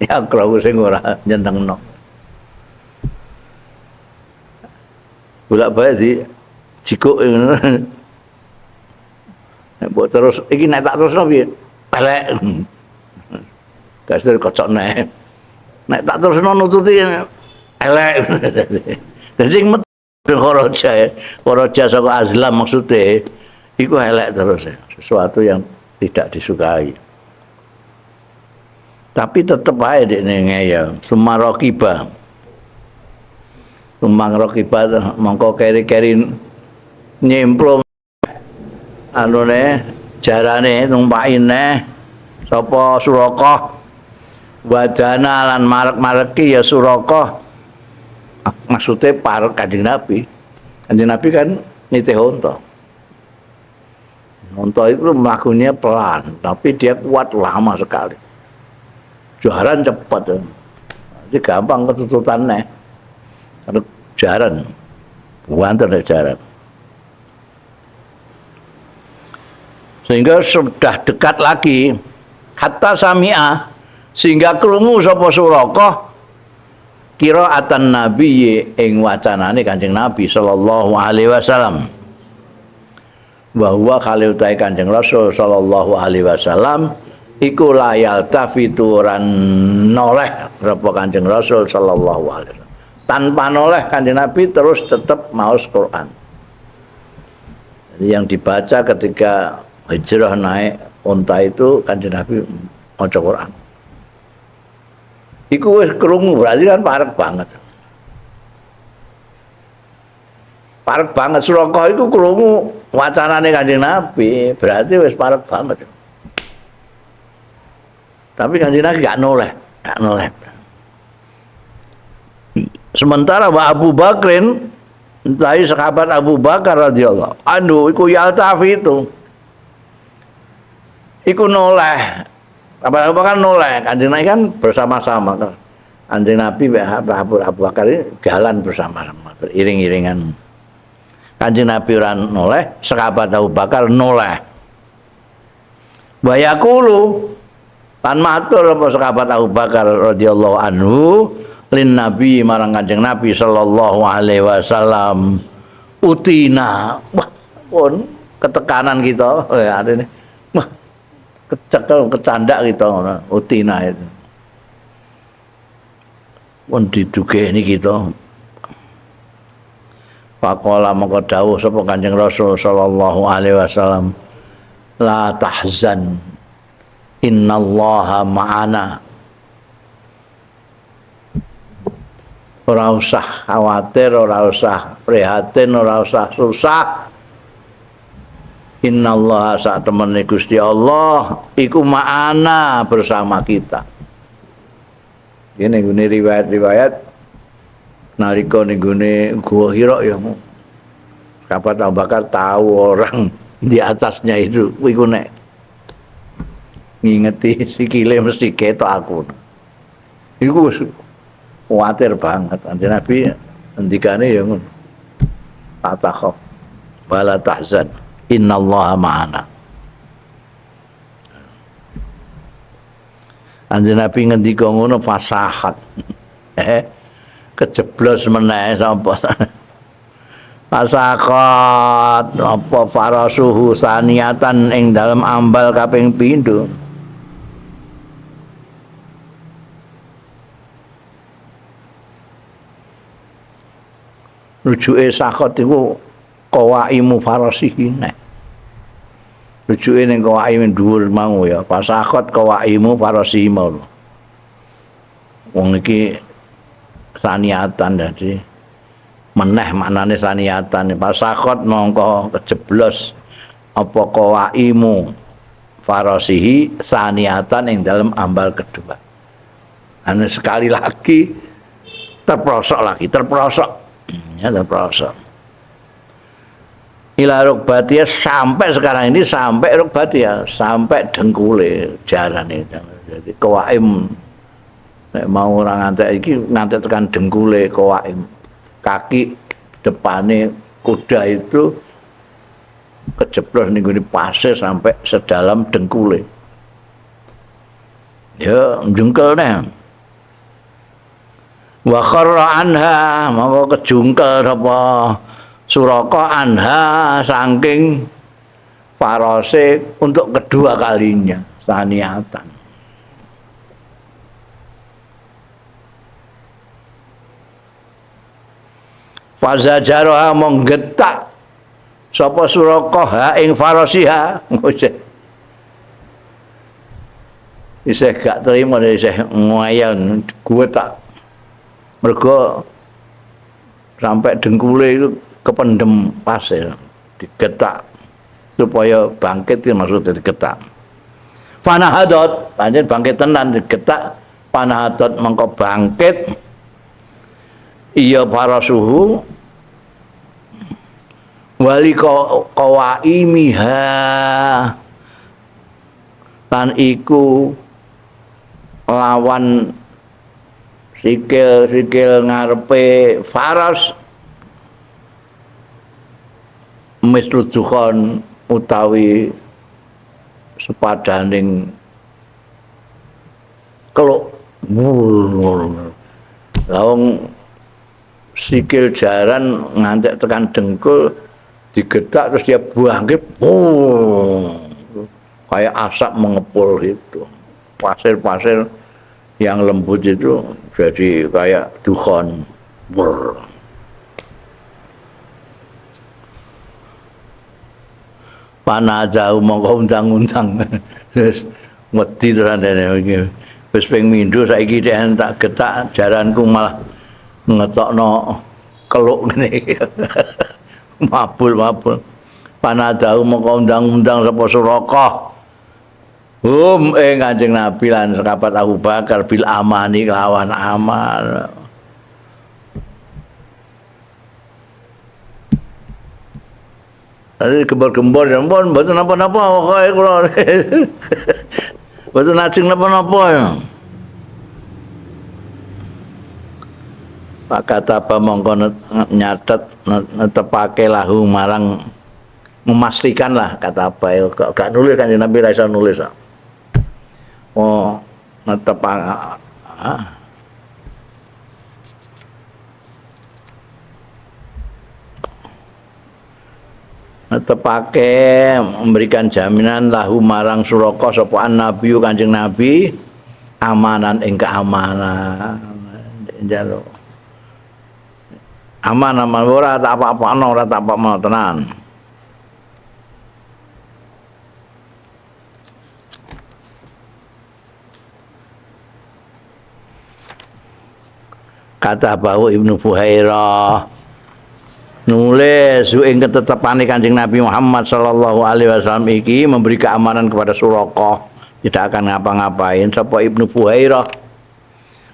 ya krawu sing ora nyentengno. Bolak-balik di jikuk ngono. Nek mbok terus iki nek tak terusno piye? Pelek. Kasih kocokne. Nek tak terusno nututi elek. Dadi sing metu kharaja saka azlam maksude iku elek terus ya, sesuatu yang tidak disukai. Tapi tetep ae dekne ngeyel. Sumarokiba. Sumang rokiba mongko keri-keri nyemplung anune jarane numpaki neh sapa Suraka wadana lan marek-mareki ya Suraka. Maksudnya parek Kanjeng Nabi. Kanjeng Nabi kan nitih unta. Unta itu melakukannya pelan, tapi dia kuat lama sekali. Jaran cepat. Jadi gampang ketututannya. Kalau jaran, buanter jaran. Sehingga sudah dekat lagi, hatta sami'a, sehingga krungu sapa Suraka qiraatan Nabi ing wacanane Kanjeng Nabi sallallahu alaihi wasallam. Bahwa kali utai Kanjeng Rasul sallallahu alaihi wasallam iku layal tafituran noleh sapa Kanjeng Rasul sallallahu alaihi wasallam. Tanpa noleh Kanjeng Nabi terus tetap maos Quran. Jadi yang dibaca ketika hijrah naik unta itu Kanjeng Nabi maca Quran. Iku wis krungu berarti kan parek banget. Parek banget Suraka itu krungu wacanane Kanjeng Nabi, berarti wis parek banget. Tapi Kanjeng Nabi gak noleh. Sementara Abu Bakrin, dari sahabat Abu Bakar radhiyallahu anhu iku yaltafi itu. Iku noleh. Abu Bakar noleh, Kanjeng Nabi kan bersama-sama kan. Kanjeng Nabi Abu Bakar ini jalan bersama-sama, beriring-iringan. Kanjeng Nabi ora noleh, sahabat Abu Bakar noleh. Wa yaqulu lan matur apa sahabat Abu Bakar radhiyallahu anhu lin Nabi marang Kanjeng Nabi sallallahu alaihi wasallam utina. Wah, pun ketekanan kita artinya wah kecekel kecandak kita utina itu pun didugeni kita. Faqala maka dawuh sapa Kanjeng Rasul sallallahu alaihi wasallam la tahzan innallaha ma'ana. Ora usah khawatir, ora usah prihatin, ora usah susah. Innallaha sak temene Gusti Allah iku ma'ana bersama kita. Ini gune riwayat-riwayat nalika ning gune Gua Hira ya. Sahabat Abu Bakar tahu orang di atasnya itu iku nek ngingeti sikile mesti ketok aku. Iku kuwatir banget. Kanjeng Nabi ngendikane ya ngono. La takhaf wala tahzan innallaha ma'ana. Kanjeng Nabi ngendika ngono fasahat. Kejeblos meneh sapa. Fasahat apa farasuhu saniatan ing dalam ambal kaping pindho. Rujuke sakot iku qawaimu farasihi nek. Rujuke ning qawaim dhuwur mau ya, pasakot qawaimu farasihi mau. Wong iki saniatan dadi meneh maknane saniatan. Pasakot mongko kejeblos apa qawaimu farasihi saniatan ing dalam ambal kedua. Ane sekali lagi terprosok ya terprosok ila rukbatia sampai sekarang ini sampai rukbatia sampai dengkule jalan itu. Jadi qawaim nek mau orang ngantek iki ngantek tekan dengkule qawaim kaki depane kuda itu kejeblos ning gone pasir sampai sedalam dengkule ya njungkel neh. Wa kharra anha mongko kejungkel sapa Suraka anha saking farase untuk kedua kalinya saniatan. Fazajaroha monggetak sapa Suraka ha ing farasiha. isih gak terima isih ngoyan gue tak mergo sampai dengkule itu kependem pasir digetak supaya bangkit itu maksudnya digetak panahadot panjen bangkit tenan digetak panahadot mengko bangkit iya para suhu wali qawaimiha lan iku lawan sikil ngarepe faras mislu dukhon utawi sepadaning keluk lawang sikil jaran ngantek tekan dengkul digetak terus dia bangkit kayak asap mengepul itu pasir-pasir yang lembut itu jadi kayak dukhon. Panah jauh mongko undang-undang terus wedi tenan iki wis ping mindho saiki dhek tak getak jaranku malah ngetokno keluk ngene mabul panah jauh mongko undang-undang sapa Suraka Kanjeng Nabi lan sekabat Abu Bakar bil amani kelawan aman. Ada gembar-gembar ya pun mboten napa-napa pokoke kula. Mboten ajeng napa-napa ya. Pak kata apa mongko nyatet netepake lahu marang memastikan lah kata apa ya gak nulis kan Nabi ra iso nulis. Oh, netepake memberikan jaminan lahu marang Suraka sapa Nabi Kanjeng Nabi amanan ing keamanan njaluk aman ora tak apa-apano ora tak apa-apa tenan. Kata bahwa Ibnu Fuhairah nulis ing ketetapane Kanjeng Nabi Muhammad sallallahu alaihi wasallam iki memberi keamanan kepada Suraka tidak akan ngapa-ngapain sapa Ibnu Fuhairah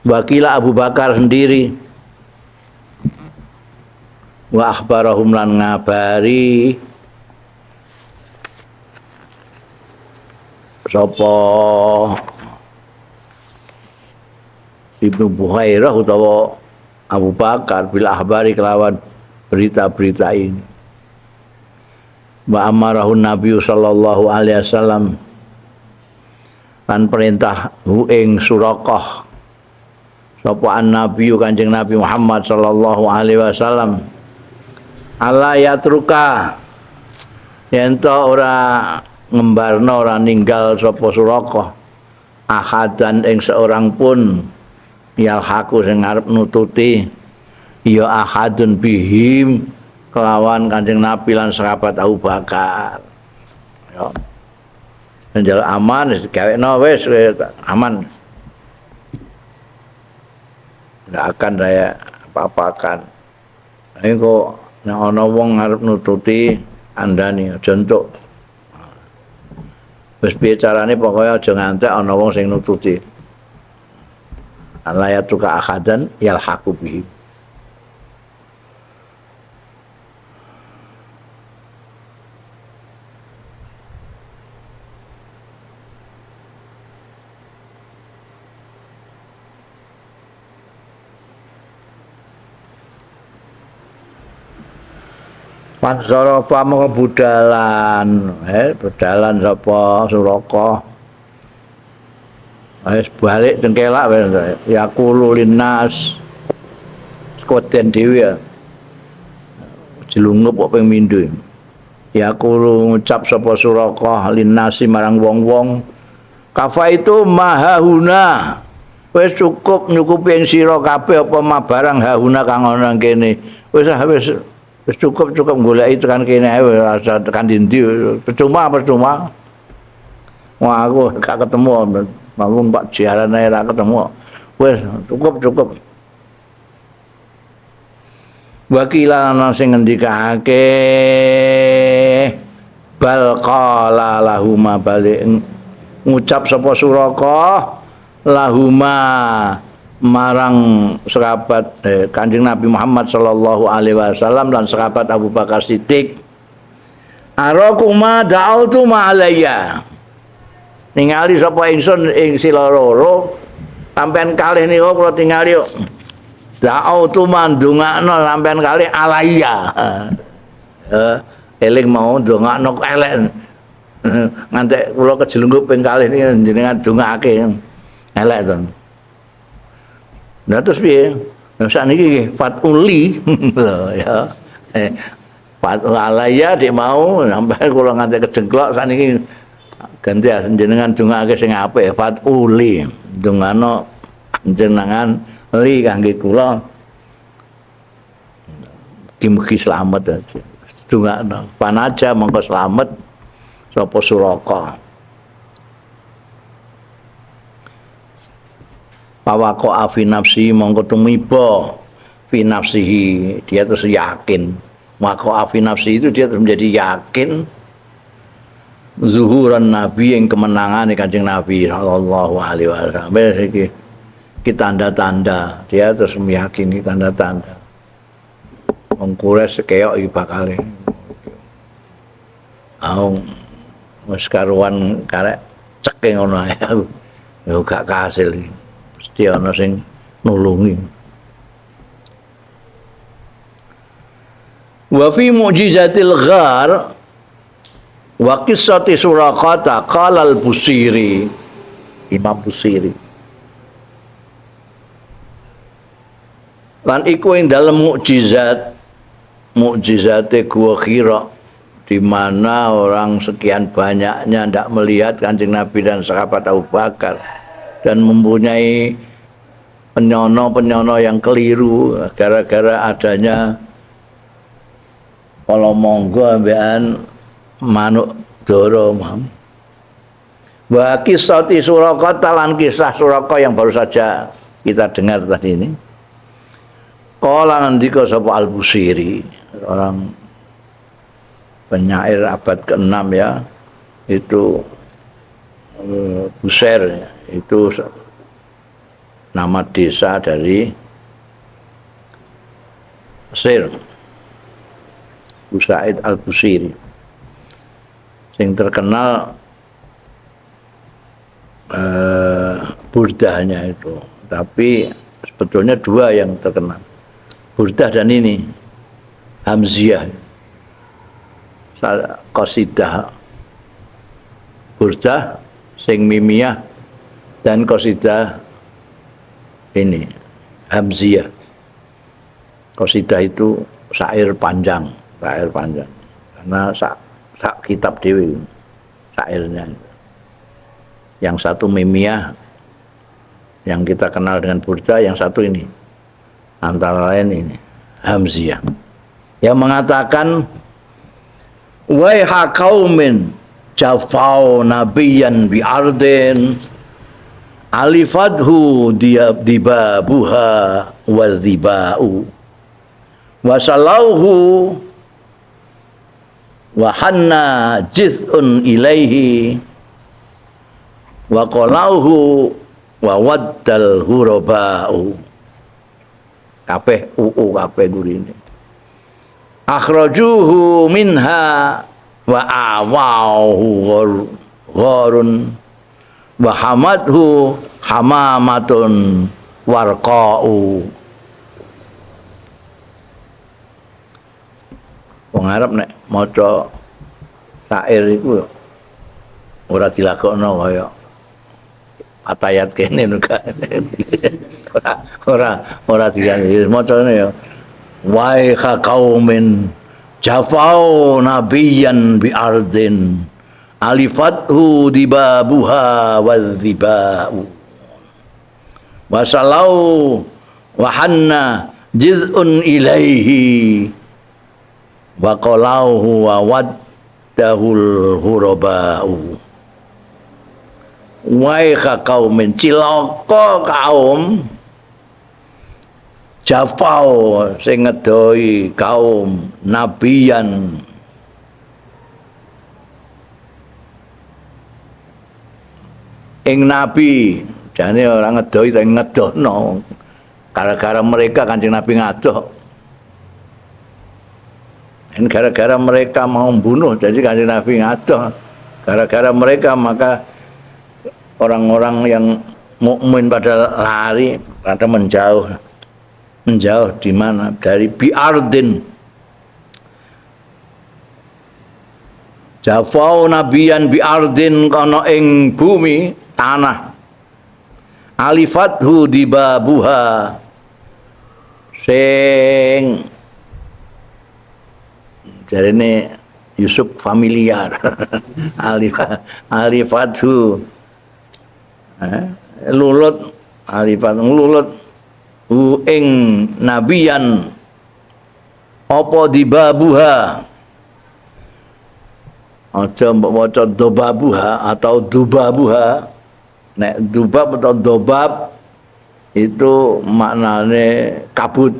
wakila Abu Bakar sendiri wa akhbarahum lan ngabari sapa Ibnu Fuhairah utawa Abu Bakar bila ahbari kelawan berita-berita ini. Wa amarahun Nabi sallallahu alaihi wasallam lan perintah ing Suraqah sapa an-Nabi Kanjeng Nabi Muhammad sallallahu alaihi wasallam ala yatruka yen to ora ngembarno ora ninggal sapa Suraqah ahadan ing seorang pun yalhaku sing arep nututi ya ahadun bihim kelawan Kanjeng Nabi lan sahabat Abu Bakar ya njaluk aman wis gawekno wis aman ndak akan saya apa-apakan ini kok nek ana wong arep nututi andani aja entuk wis piye carane pokoke aja ngantek ana wong sing nututi alayatuka akhadan yalhaqu bihi Pansarafa mongko budalan budalan sapa Suraka wis balik cengkelak ya kulo linnas koten dhewe ya jelungup kok ping mindho ya kulo ngucap sapa Suraka linnasi marang wong-wong kafa itu mahahuna wis cukup nyukupi ing sira kabeh apa mabarang hahuna kang ana kene wis cukup goleki tekan kene ae ora tekan ndi percuma wah aku gak ketemu Bangun Pak siaran ae ra ketemu. Wes cukup. Wakila ana sing ngendikake bal qala lahuma balik ngucap sapa Suraka lahuma marang sahabat Kanjeng Nabi Muhammad sallallahu alaihi wasallam lan sahabat Abu Bakar Siddiq arakuma da'autu ma alayya ningali sapa ingsun ing sila loro sampean kalih niku kula tingali yo da'autu mandungakno sampean kalih alayya eling mau ndongakno elek ngantek kula kejelunggup ping kalih niki jenengan dongake elek to. Nah terus piye? Nah sakniki fatuli ya. Fatul alaya dik mau sampai kula ngantek kejengklok sakniki ganti jenengan dongake sing apik fatuli. Dongano jenengan li kangge kula. Mugi-mugi slamet aja. Dongakno panaja mongko slamet sapa Suraka. Pawako afi nafsi mongko tumiba fi nafsihi dia terus yakin wako afi nafsi itu dia terus menjadi yakin zuhuran Nabi yang kemenangan Kanjeng Nabi sallallahu alaihi wasallam iki tanda-tanda dia terus meyakini tanda-tanda mengkures keok iki bakal wis karuan karek cek ngono ae yo gak kasil iki mesti ana sing nulungi. Wa fi mu'jizatil ghar wa qissati Suraqata qala al-Busiri Imam Busiri lan iku ing dalem mukjizate Gua Hira di mana orang sekian banyaknya tidak melihat Kanjeng Nabi dan sahabat Abu Bakar dan mempunyai penyono-penyono yang keliru gara-gara adanya kalau monggo ambekan manuk doro wa kisati Suraka lan kisah Suraka yang baru saja kita dengar tadi ini qala ngendika sapa Al-Busiri orang penyair abad ke-6 ya itu Buser itu nama desa dari Mesir. Usaid Al-Busiri yang terkenal burdahnya itu, tapi sebetulnya dua yang terkenal, burdah dan ini Hamziah, qasidah burdah sing mimiyah dan qasidah ini Hamziah. Qasidah itu syair panjang karena sak kitab dewi syairnya. Yang satu mimiyah yang kita kenal dengan burda, yang satu ini antara lain ini Hamziah yang mengatakan waiha qaumin jafau nabiyan bi ardin alifadhu dibabuha wadhibau wasalauhu wa hanna jiz'un ilaihi wa qalauhu wa waddal hurabau kabeh kabeh gurine akhrajuhu minha wa awahu gharun wa hamadhu hamamatun warqa'u. Wong Arab nek maca syair iku ora dilakokno kaya atayat kene ora diganti macane ya wa qaumin jafau nabiyan bi ardin alifathu dibabuha wadzibau wasalau wa hanna jiz'un ilaihi wa qalauhu wa waddahul hurabau. Waiha kaumin, cilaka kaum Jafau sing ngedoi kaum nabiyan ing nabi, jane orang ngedoi tapi ngedohno. Gara-gara mereka Kanjeng Nabi ngadoh. Gara-gara mereka mau membunuh, jadi Kanjeng Nabi ngadoh. Gara-gara mereka maka orang-orang yang mukmin pada lari, pada menjauh di mana? Dari biardin. Jafau nabiyan biardin kana ing bumi tanah. Alifathu dibabuha sing jarene Yusuf familiar. Alifathu lulut alifat lulut ing nabiyan apa dibabuha, aja mbok maca dobabuha atau dubabuha. Nek dubab atau dobab itu maknane kabut.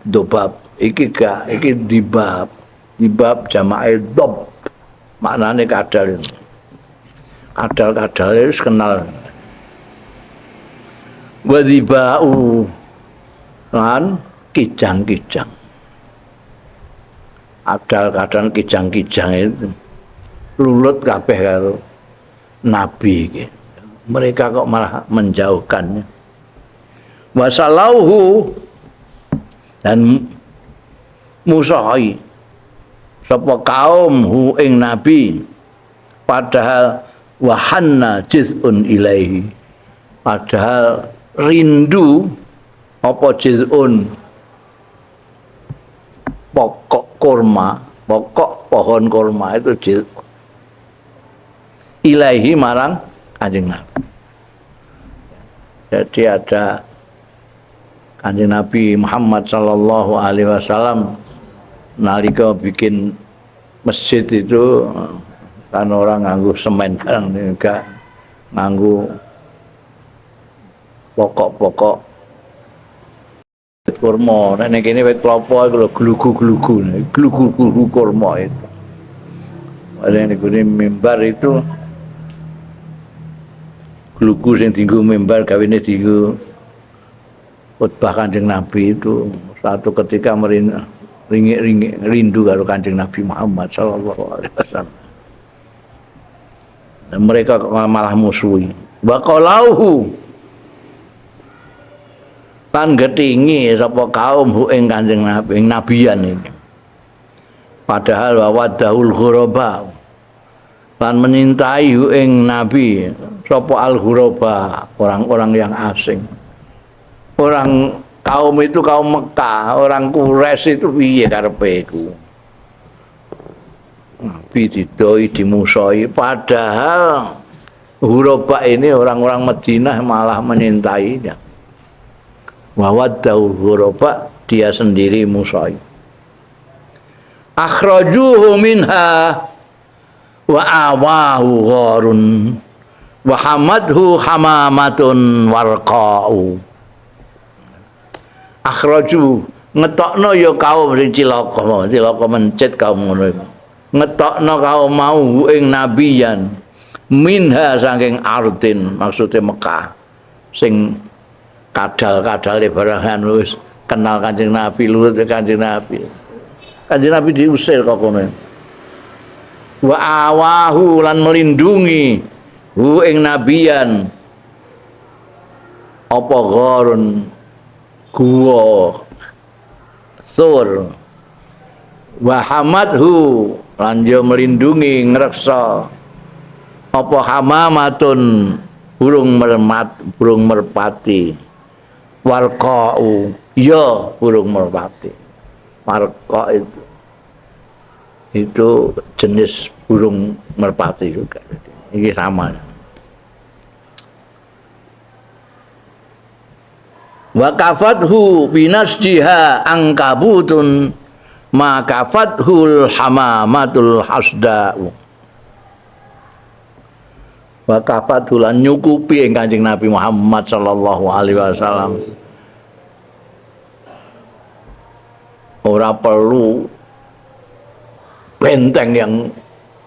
Dobab iki gak, iki dibab jamae dob, maknane kadal. Kadal wis kenal. Wadibau lan kijang-kijang. Kadal kijang-kijang itu lulut kabeh karo nabi iki. Mereka kok malah menjauhkannya. Wasalauhu dan musai sapa kaum hu ing nabi, padahal wahanna jiz'un ilaihi, padahal rindu apa jiz'un pokok kurma, pokok pohon kurma itu jiz ilaihi marang Kanjeng Nabi. Jadi ada Kanjeng Nabi Muhammad sallallahu alaihi wasallam nalika bikin masjid itu kan orang nganggo semen kan enggak nganggo pokok-pokok wit kurma. Nek kene wit klapa iku lho glugu-glugu kurma itu. Ada yang mimbar itu glugu sing dienggo mimbar gawene dienggo khotbah Kanjeng Nabi itu satu ketika ringik rindu karo Kanjeng Nabi Muhammad sallallahu alaihi wasallam. Dan mereka malah musuhi. Wa qalauhu lan getingi sapa kaum hu ing Kanjeng Nabi ing nabiyan ini. Padahal wa wadahul ghuraba lan menyintai hu ing nabi sapa al-ghuraba, orang-orang yang asing. Orang kaum itu kaum Mekah, orang Quraisy itu piye karepe iku? Nabi didoi dimusoi, padahal ghuraba ini orang-orang Madinah malah menyintainya. Wa wadahul ghuraba, dia sendiri musoi. Akhrajuhu minha wa awahu gharun wa hamadhu hamamatun warqa'u. Akhraju ngetokno ya kaum sing cilaka mencet kaum ngono iku. Ngetokno kaum mau ing nabiyan minha saking ardin, maksude Mekah sing kadal-kadale barangan wis kenal Kanjeng Nabi, lurut Kanjeng Nabi. Kanjeng Nabi diusir kok kono. Wa awahu lan melindungi hu ing nabiyan apa gharun guwa sur wa hamadhu lan yo melindungi ngreksa apa hamamatun burung merpati warqa'u ya burung merpati. Warqa itu jenis burung merpati juga. Ini sama. Wa kafathu binasjiha angkabutun ma kafathul hamamatul hasda'u. wa kafadulan nyukupi ing Kanjeng Nabi Muhammad sallallahu alaihi wasallam. Ora perlu benteng yang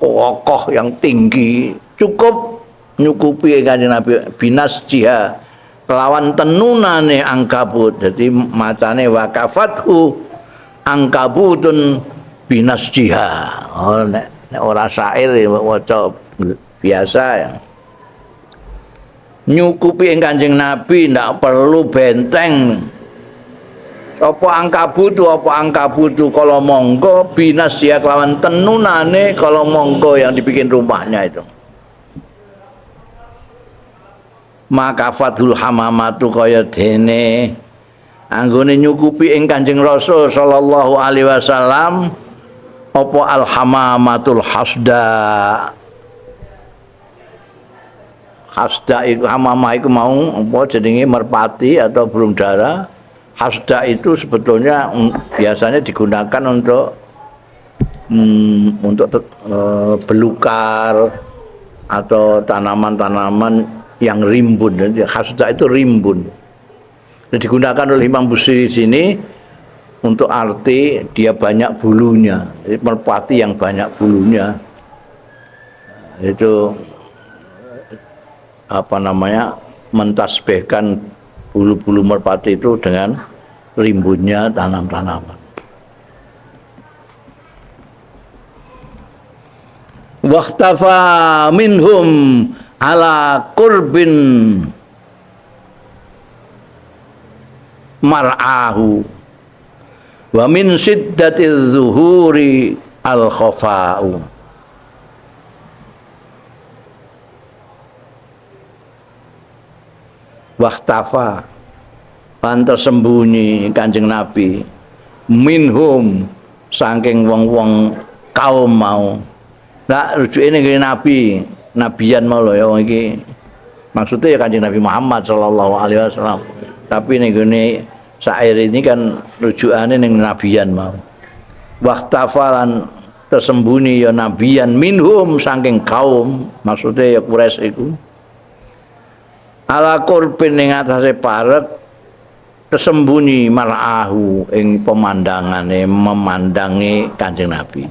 kokoh yang tinggi, cukup nyukupi Kanjeng Nabi binas jiha kelawan tenunane angkabut. Jadi macane wakafathu angkabutun binas jiha. Oh nek ora syair waca biasa ya. Nyukupi Kanjeng Nabi ndak perlu benteng. Apa angkabutu kalau monggo binas ya kelawan tenunane kalau monggo yang dibikin rumahnya itu. Maka fathul hamamatu kaya dene anggone nyukupi ing Kanjeng Rasul sallallahu alaihi wasallam apa al hamamatul hasda. Hasda itu hamamah itu mau apa jenenge merpati atau burung dara. Hasda itu sebetulnya biasanya digunakan untuk belukar atau tanaman-tanaman yang rimbun. Jadi hasda itu rimbun. Jadi digunakan oleh Imam Busiri di sini untuk arti dia banyak bulunya. Jadi merpati yang banyak bulunya itu apa namanya mentasbihkan bulu-bulu merpati itu dengan rimbunnya tanam-tanaman. Waqtafa minhum ala qurbin mar'ahu wa min siddatiz zuhuri al khafa'u. Waqtafa lan tersembunyi Kanjeng Nabi minhum saking wong-wong kaum mau. Lah rujuke ning Nabi, nabiyan mau lho ya wong iki. Maksudnya ya Kanjeng Nabi Muhammad sallallahu alaihi wasallam. Tapi ning gone syair ini kan rujukane ning nabiyan mau. Waqtafa lan tersembunyi ya nabiyan minhum saking kaum, maksudnya ya Quraisy iku. Ala qurbin ing atase parek tersembunyi mar'ahu ing pemandangane memandangi Kanjeng Nabi.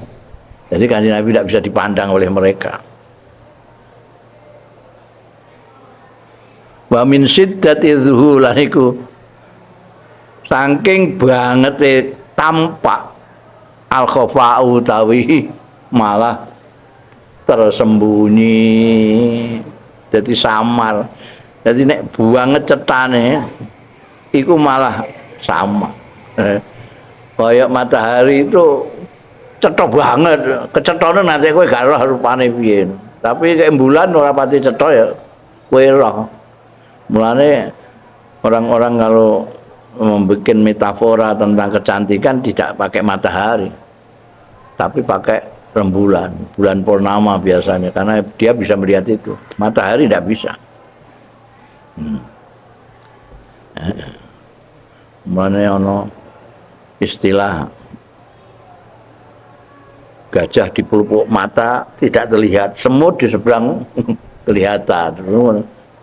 Jadi Kanjeng Nabi tidak bisa dipandang oleh mereka. Wa min siddati dhuhulan iku saking bangete tampak al khafa'u tawi malah tersembunyi. Jadi samar. Jadi nek buanget cetane iku malah sama. Kayak matahari itu cetok banget, kecetone nanti kowe gak roh rupane piye. Tapi kayak bulan ora pati cetok ya kowe roh. Mulane orang-orang kalau membuat metafora tentang kecantikan tidak pakai matahari. Tapi pakai rembulan, bulan purnama biasanya karena dia bisa melihat itu. Matahari tidak bisa. Mana ono istilah gajah di pelupuk mata tidak terlihat, semut di seberang kelihatan.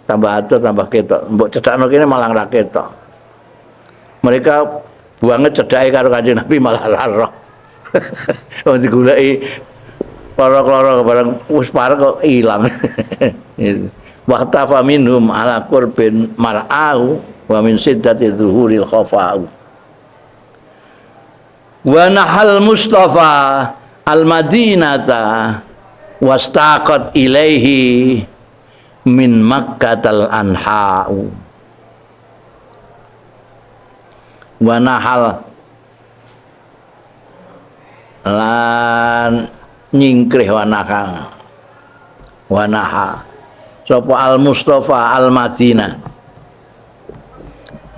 Tambah atur tambah ketok, mbok cedakno kene malah ra ketok. Mereka buanget cedake karo Kanjeng Nabi malah ra roh. Wong digoleki loro-loro bareng wis parek kok ilang. Waqtafa minhum ala qurbin mar'ahu wa min siddati dhuhuril khafa'u. Wa nahal Mustafa al-Madinata wastaqat ilaihi min Makkatal anha'u. Wa nahal lan nyingkrih wa naha sapa al-Mustafa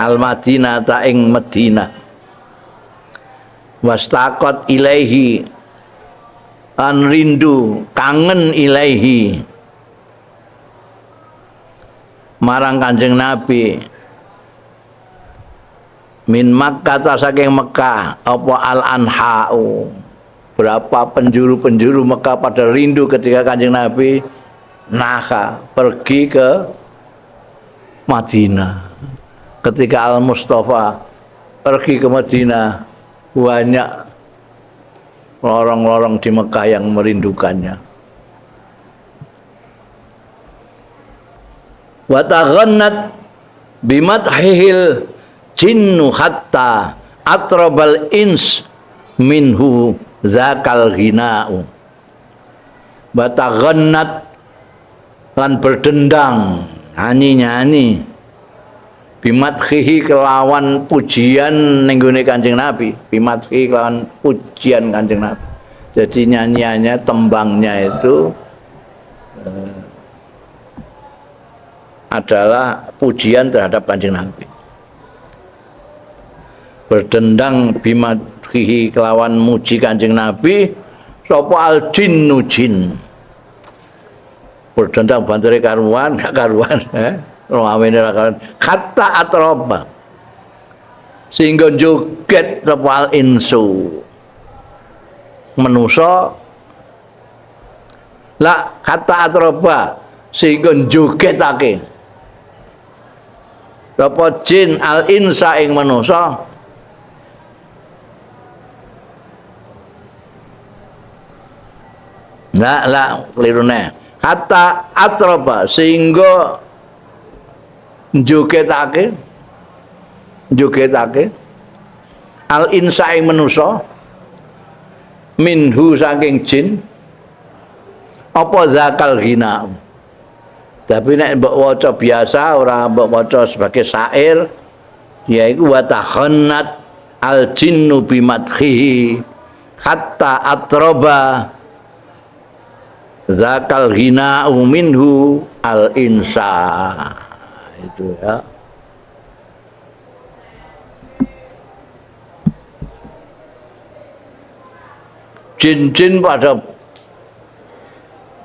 al-Madinah ta ing Madinah wastaqat ilaihi an rindu kangen ilaihi marang Kanjeng Nabi min Makkah ta saking Mekah apa al-anha'u berapa penjuru-penjuru Mekah pada rindu ketika Kanjeng Nabi Naha pergi ke Madinah. Ketika Al Mustafa pergi ke Madinah, banyak lorong-lorong di Mekah yang merindukannya. Wa taghannat bimadhihil jinnu hatta atrabal ins minhu zakal ghina'u. Wa taghannat lan berdendang nyanyi-nyanyi bimadhihi kelawan pujian ning gone Kanjeng Nabi, bimadhi kelawan pujian Kanjeng Nabi. Jadi nyanyiannya, tembangnya itu adalah pujian terhadap Kanjeng Nabi. Berdendang bimadhihi kelawan muji Kanjeng Nabi sapa al jinnu jin. Berdendang bantare karuan, gak karuan, rawene ra karuan. Kata atroba. Sehingga joget sapa al insu. Manusa la kata atroba sehingga jogetake. Sapa jin al insa ing manusa la klirune. Hatta atroba sehingga jogetake al insa ing manusa minhu saking jin apa zakal ghina. Tapi nek mbok waca biasa ora mbok waca sebagai syair yaiku wa takhannat al jinnu bimadhihi hatta atroba zakal ghina'u minhu al insa. Itu ya. Jin-jin pada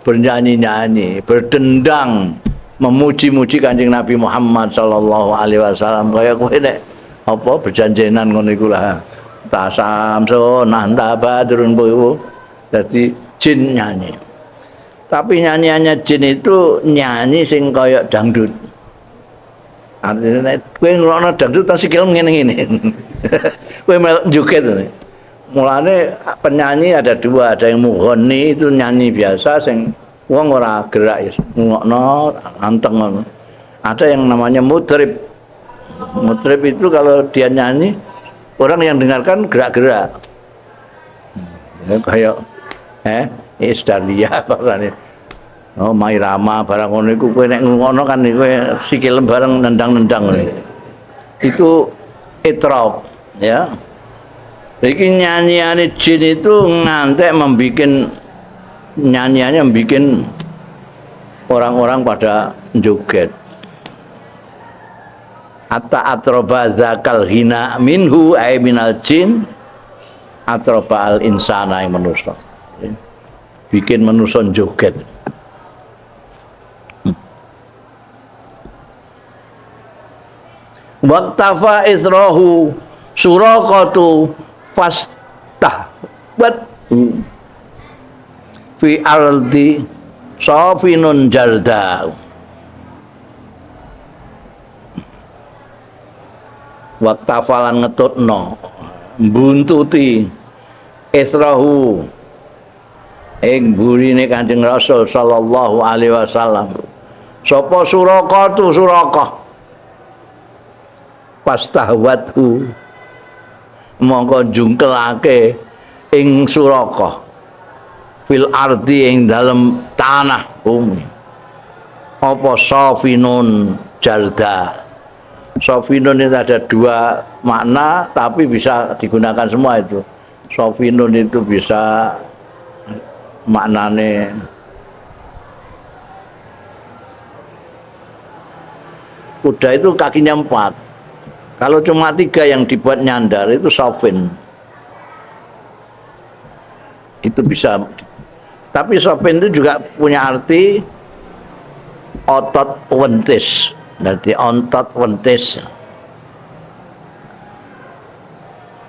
bernyanyi-nyanyi, berdendang memuji-muji Kanjeng Nabi Muhammad sallallahu alaihi wasallam. Kaya kowe nek apa berjanjenan ngono iku lah. Tasamsun nanta badrun bu. Dadi jin nyanyi. Tapi nyanyiannya jin itu nyanyi sing kaya dangdut. Artinya kowe ngrungokno dangdut ta sikil ngene-ngene. Kowe joget. Mulane penyanyi ada dua, ada yang mughani itu nyanyi biasa sing wong ora gerak ya, ngokno anteng ngono. Ada yang namanya mutrib. Mutrib itu kalau dia nyanyi orang yang dengarkan gerak-gerak. Kayak Isdalia barane. Oh, Mairama barang ngono iku kowe nek ngono kan kowe sikil bareng nendang-nendang ngono. Itu itrab ya. Iki nyanyiane jin itu ngantek membikin nyanyiannya membikin orang-orang pada joget. Hatta atroba zakal hina minhu ay minal jin atroba al insana yang manusia. Bikin manusia joget. Waqtafa israhu suraqatu fastahbat fi ardi safinun jarda. Waqtafalan ngetutno mbuntuti israhu ing burine Kanjeng Rasul sallallahu alaihi wasallam. Sapa suraqatu suraqah pastahwathu mongko jungkelake ing suraqah fil ardi ing dalem tanah bumi. Apa safinun jarda. Safinun itu ada dua makna tapi bisa digunakan semua itu. Safinun itu bisa maknane kuda itu kakinya 4. Kalau cuma 3 yang dibuat nyandar itu sofin. Itu bisa. Tapi sofin itu juga punya arti otot wentis. Berarti ontot wentis.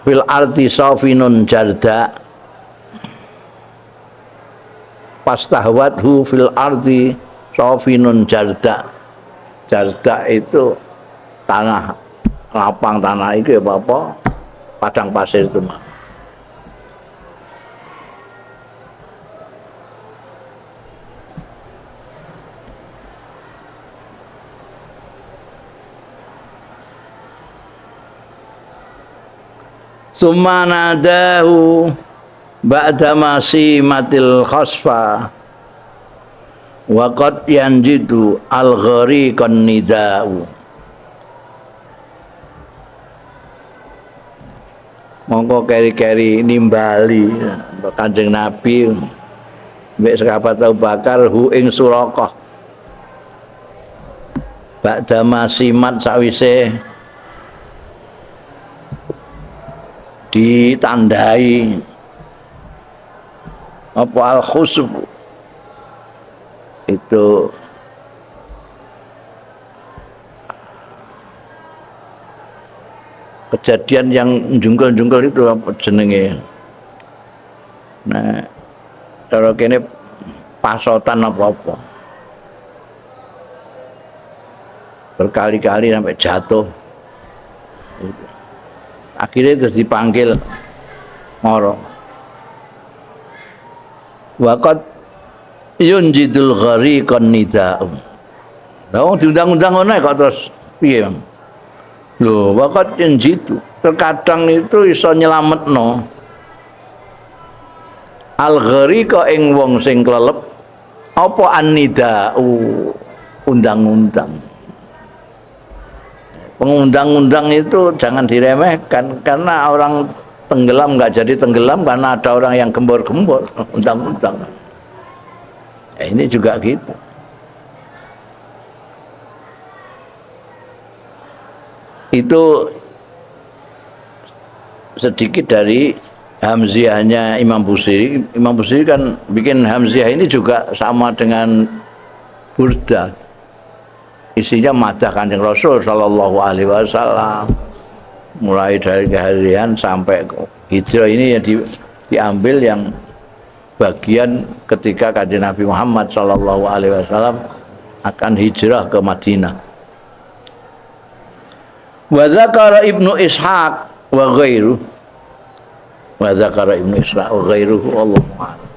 Fil arti sofinun jarda. Pastahwathu fil arti Sofinun Jarda. Jarda itu tanah lapang, tanah itu ya apa? Padang pasir itu mah. Summa nadahu ba'da masimatil khasfa wa qad yanjidu al-ghariqan nida'u. Mongko keri-keri nimbali Kanjeng Nabi mbek sahabat Abu Bakar hu ing Suraqah ba'da masimat sawise ditandai apa al-khusuf itu kejadian yang jungkel-jungkel itu apa jenenge. Nah, kalau kene pasotan apa-apa. Berkali-kali sampai jatuh. Akhirnya terus dipanggil moro. Waqat yunjidul ghariqan nida'u. Lah wong diundang-undang ngono kok terus piye? Lho, waqat yunjidu. Terkadang itu iso nyelametno al-ghariqa ing wong sing klelep apa an-nida'u undang-undang. Pengundang-undang itu jangan diremehkan karena orang tenggelam nggak jadi tenggelam karena ada orang yang gembor-gembor undang-undang. Ini juga gitu. Itu sedikit dari Hamziahnya Imam Busiri. Imam Busiri kan bikin Hamziah ini juga sama dengan Burda. Isinya madah Kanjeng Rasul sallallahu alaihi wasallam. Mulai dari keharian sampai hijrah ini yang diambil yang bagian ketika Kanjeng Nabi Muhammad sallallahu alaihi wasallam akan hijrah ke Madinah. Wa dzakara Ibnu Ishaq wa ghairu. Wa dzakara Ibnu Ishaq wa ghairuhu Allahu a'lam.